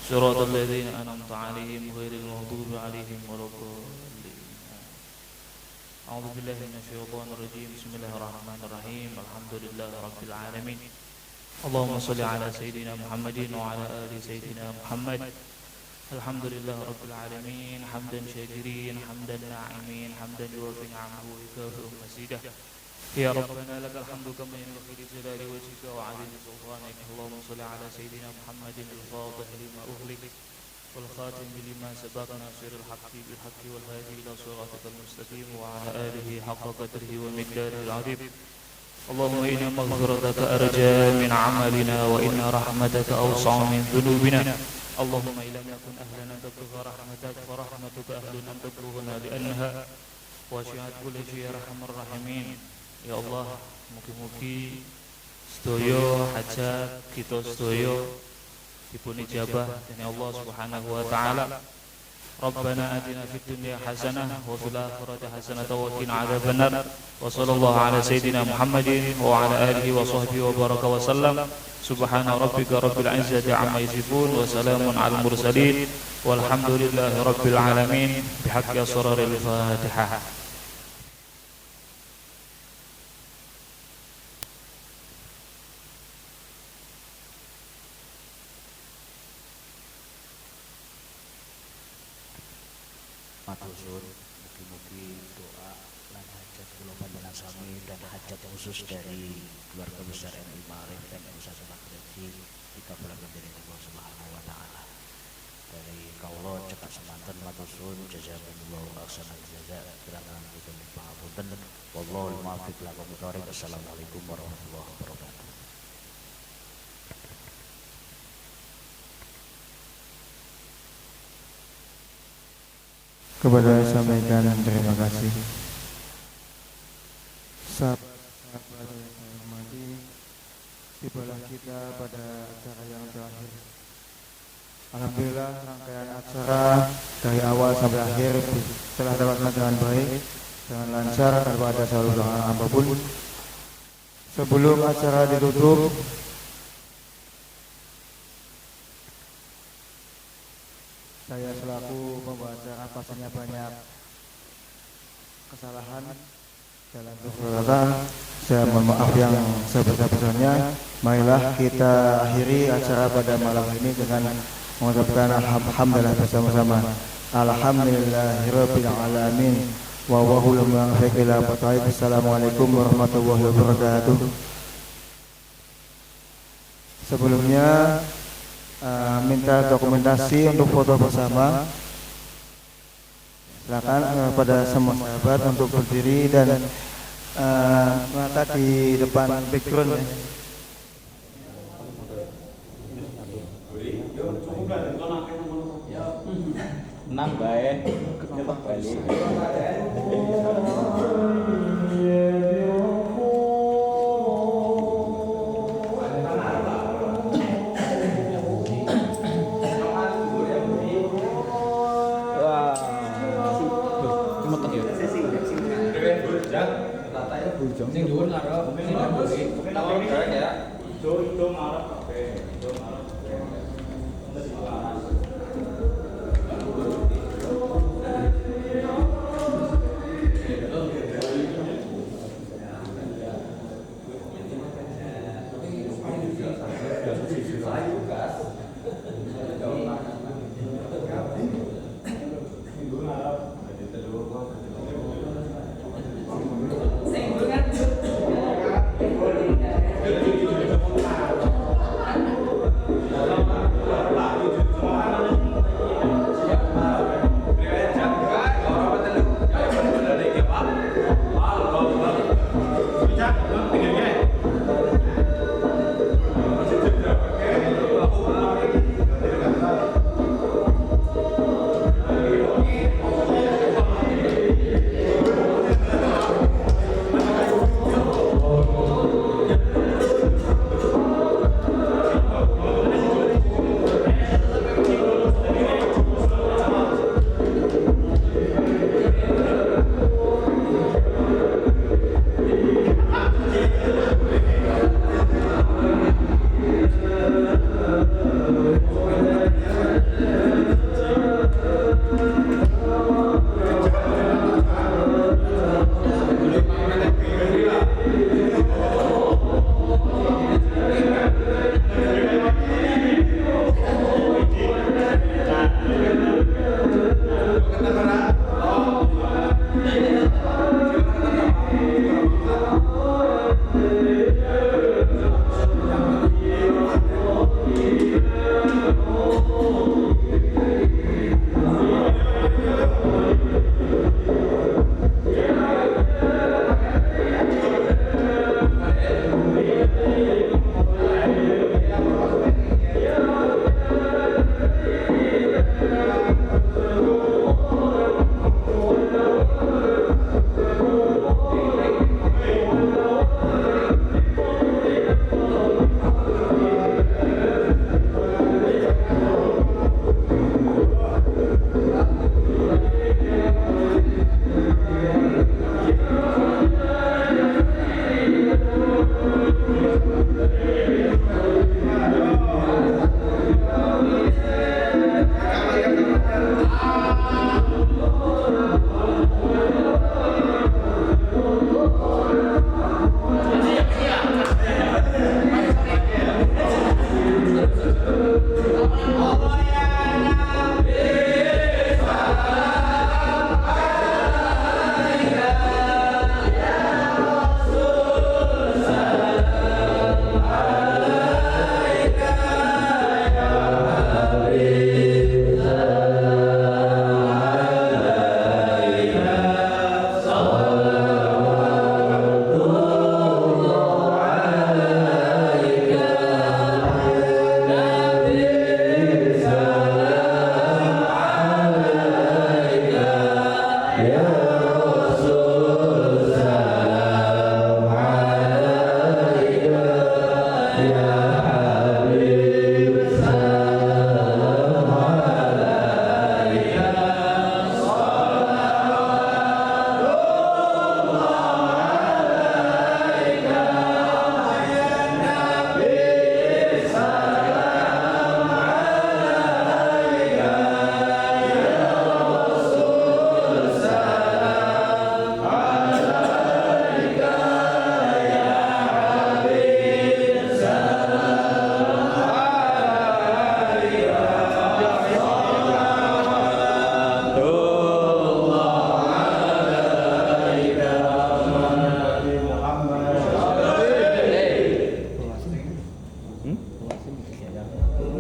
siratal ladzina an'amta 'alaihim ghairil maghdubi 'alaihim waladdallin. A'udzu billahi minasyaitonir rajim. Bismillahirrahmanirrahim. Alhamdulillah rabbil alamin. Allahumma shalli ala sayyidina Muhammadin wa ala ali sayyidina Muhammad. Alhamdulillah rabbil alamin. Hamdan syakirin, hamdan na'imin, hamdan yuwafi ni'amahu wa yukafi masidah. Ya Rabbana lakal hamdu kama yanbaghi li jalali wajhika wa 'azimi sultanika. Allahumma shalli ala sayyidina Muhammadin al-fatih lima ughliq wal khatim lima sabaq nasiril haqqi bil haqqi wal hadi ila siratikal mustaqim wa 'ala alihi haqqa qadrihi wa miqdarihil 'azim. Allahumma inna maghfirataka arja min 'amalina wa inna rahmataka awsa'u min dhunubina. Allahumma illam yakun ahlana tabluga rahmatak fa rahmatuka ahluna tablughuna li'annaha wasi'at kulli syai'in ya arhamar rahimin. Ya Allah, mugi-mugi sedaya hajat kita sedaya dipun ijabah dening Allah Subhanahu wa taala. Rabbana atina fid dunya hasanah wa fil akhirati hasanah wa qina adzabannar. Wa sallallahu ala sayyidina Muhammadin wa ala alihi wa sahbihi wa baraka wa sallam. Subhana rabbika rabbil izzati amma yasifun wa salamun alal mursalin walhamdulillahi rabbil alamin. Bihaqqi asraril Fatihah. Matur suwun, mugi-mugi doa lan hajat kula panjenengan sami dan hajat khusus dari keluarga besar NU Ma'arif dan Ustaz Bakri dikabulkan dari Allah Subhanahu wa taala. Dari kaula cekak semanten matur suwun jazakumullahu ahsanal jazaa kirana kita pangapunten. Wallahul muwaffiq lakum thoriq. Assalamualaikum warahmatullahi wabarakatuh. Kepada sampaikan terima kasih. Sahabat-sahabat yang saya hormati, tibalah kita pada acara yang terakhir. Alhamdulillah rangkaian acara dari awal sampai akhir telah terlaksana dengan baik, dengan lancar tanpa ada saluran apapun. Sebelum acara ditutup, saya selaku pembawa acara pastinya banyak kesalahan dalam perkataan. Saya mohon maaf yang sebesar-besarnya. Marilah kita akhiri acara pada malam ini dengan mengucapkan alhamdulillah bersama-sama. Alhamdulillahirabbil alamin. Wa wahul muwaffiq ila aqwamit. Assalamualaikum warahmatullahi wabarakatuh. Sebelumnya minta dokumentasi untuk foto bersama. Silakan pada semua sahabat untuk berdiri dan mata di depan background ya. Tenang baik, cepat balik. Sing dhuwur karo sing dhuwur. Tahu ya. Itu marah kabeh. Itu marah kabeh.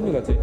juga cuy.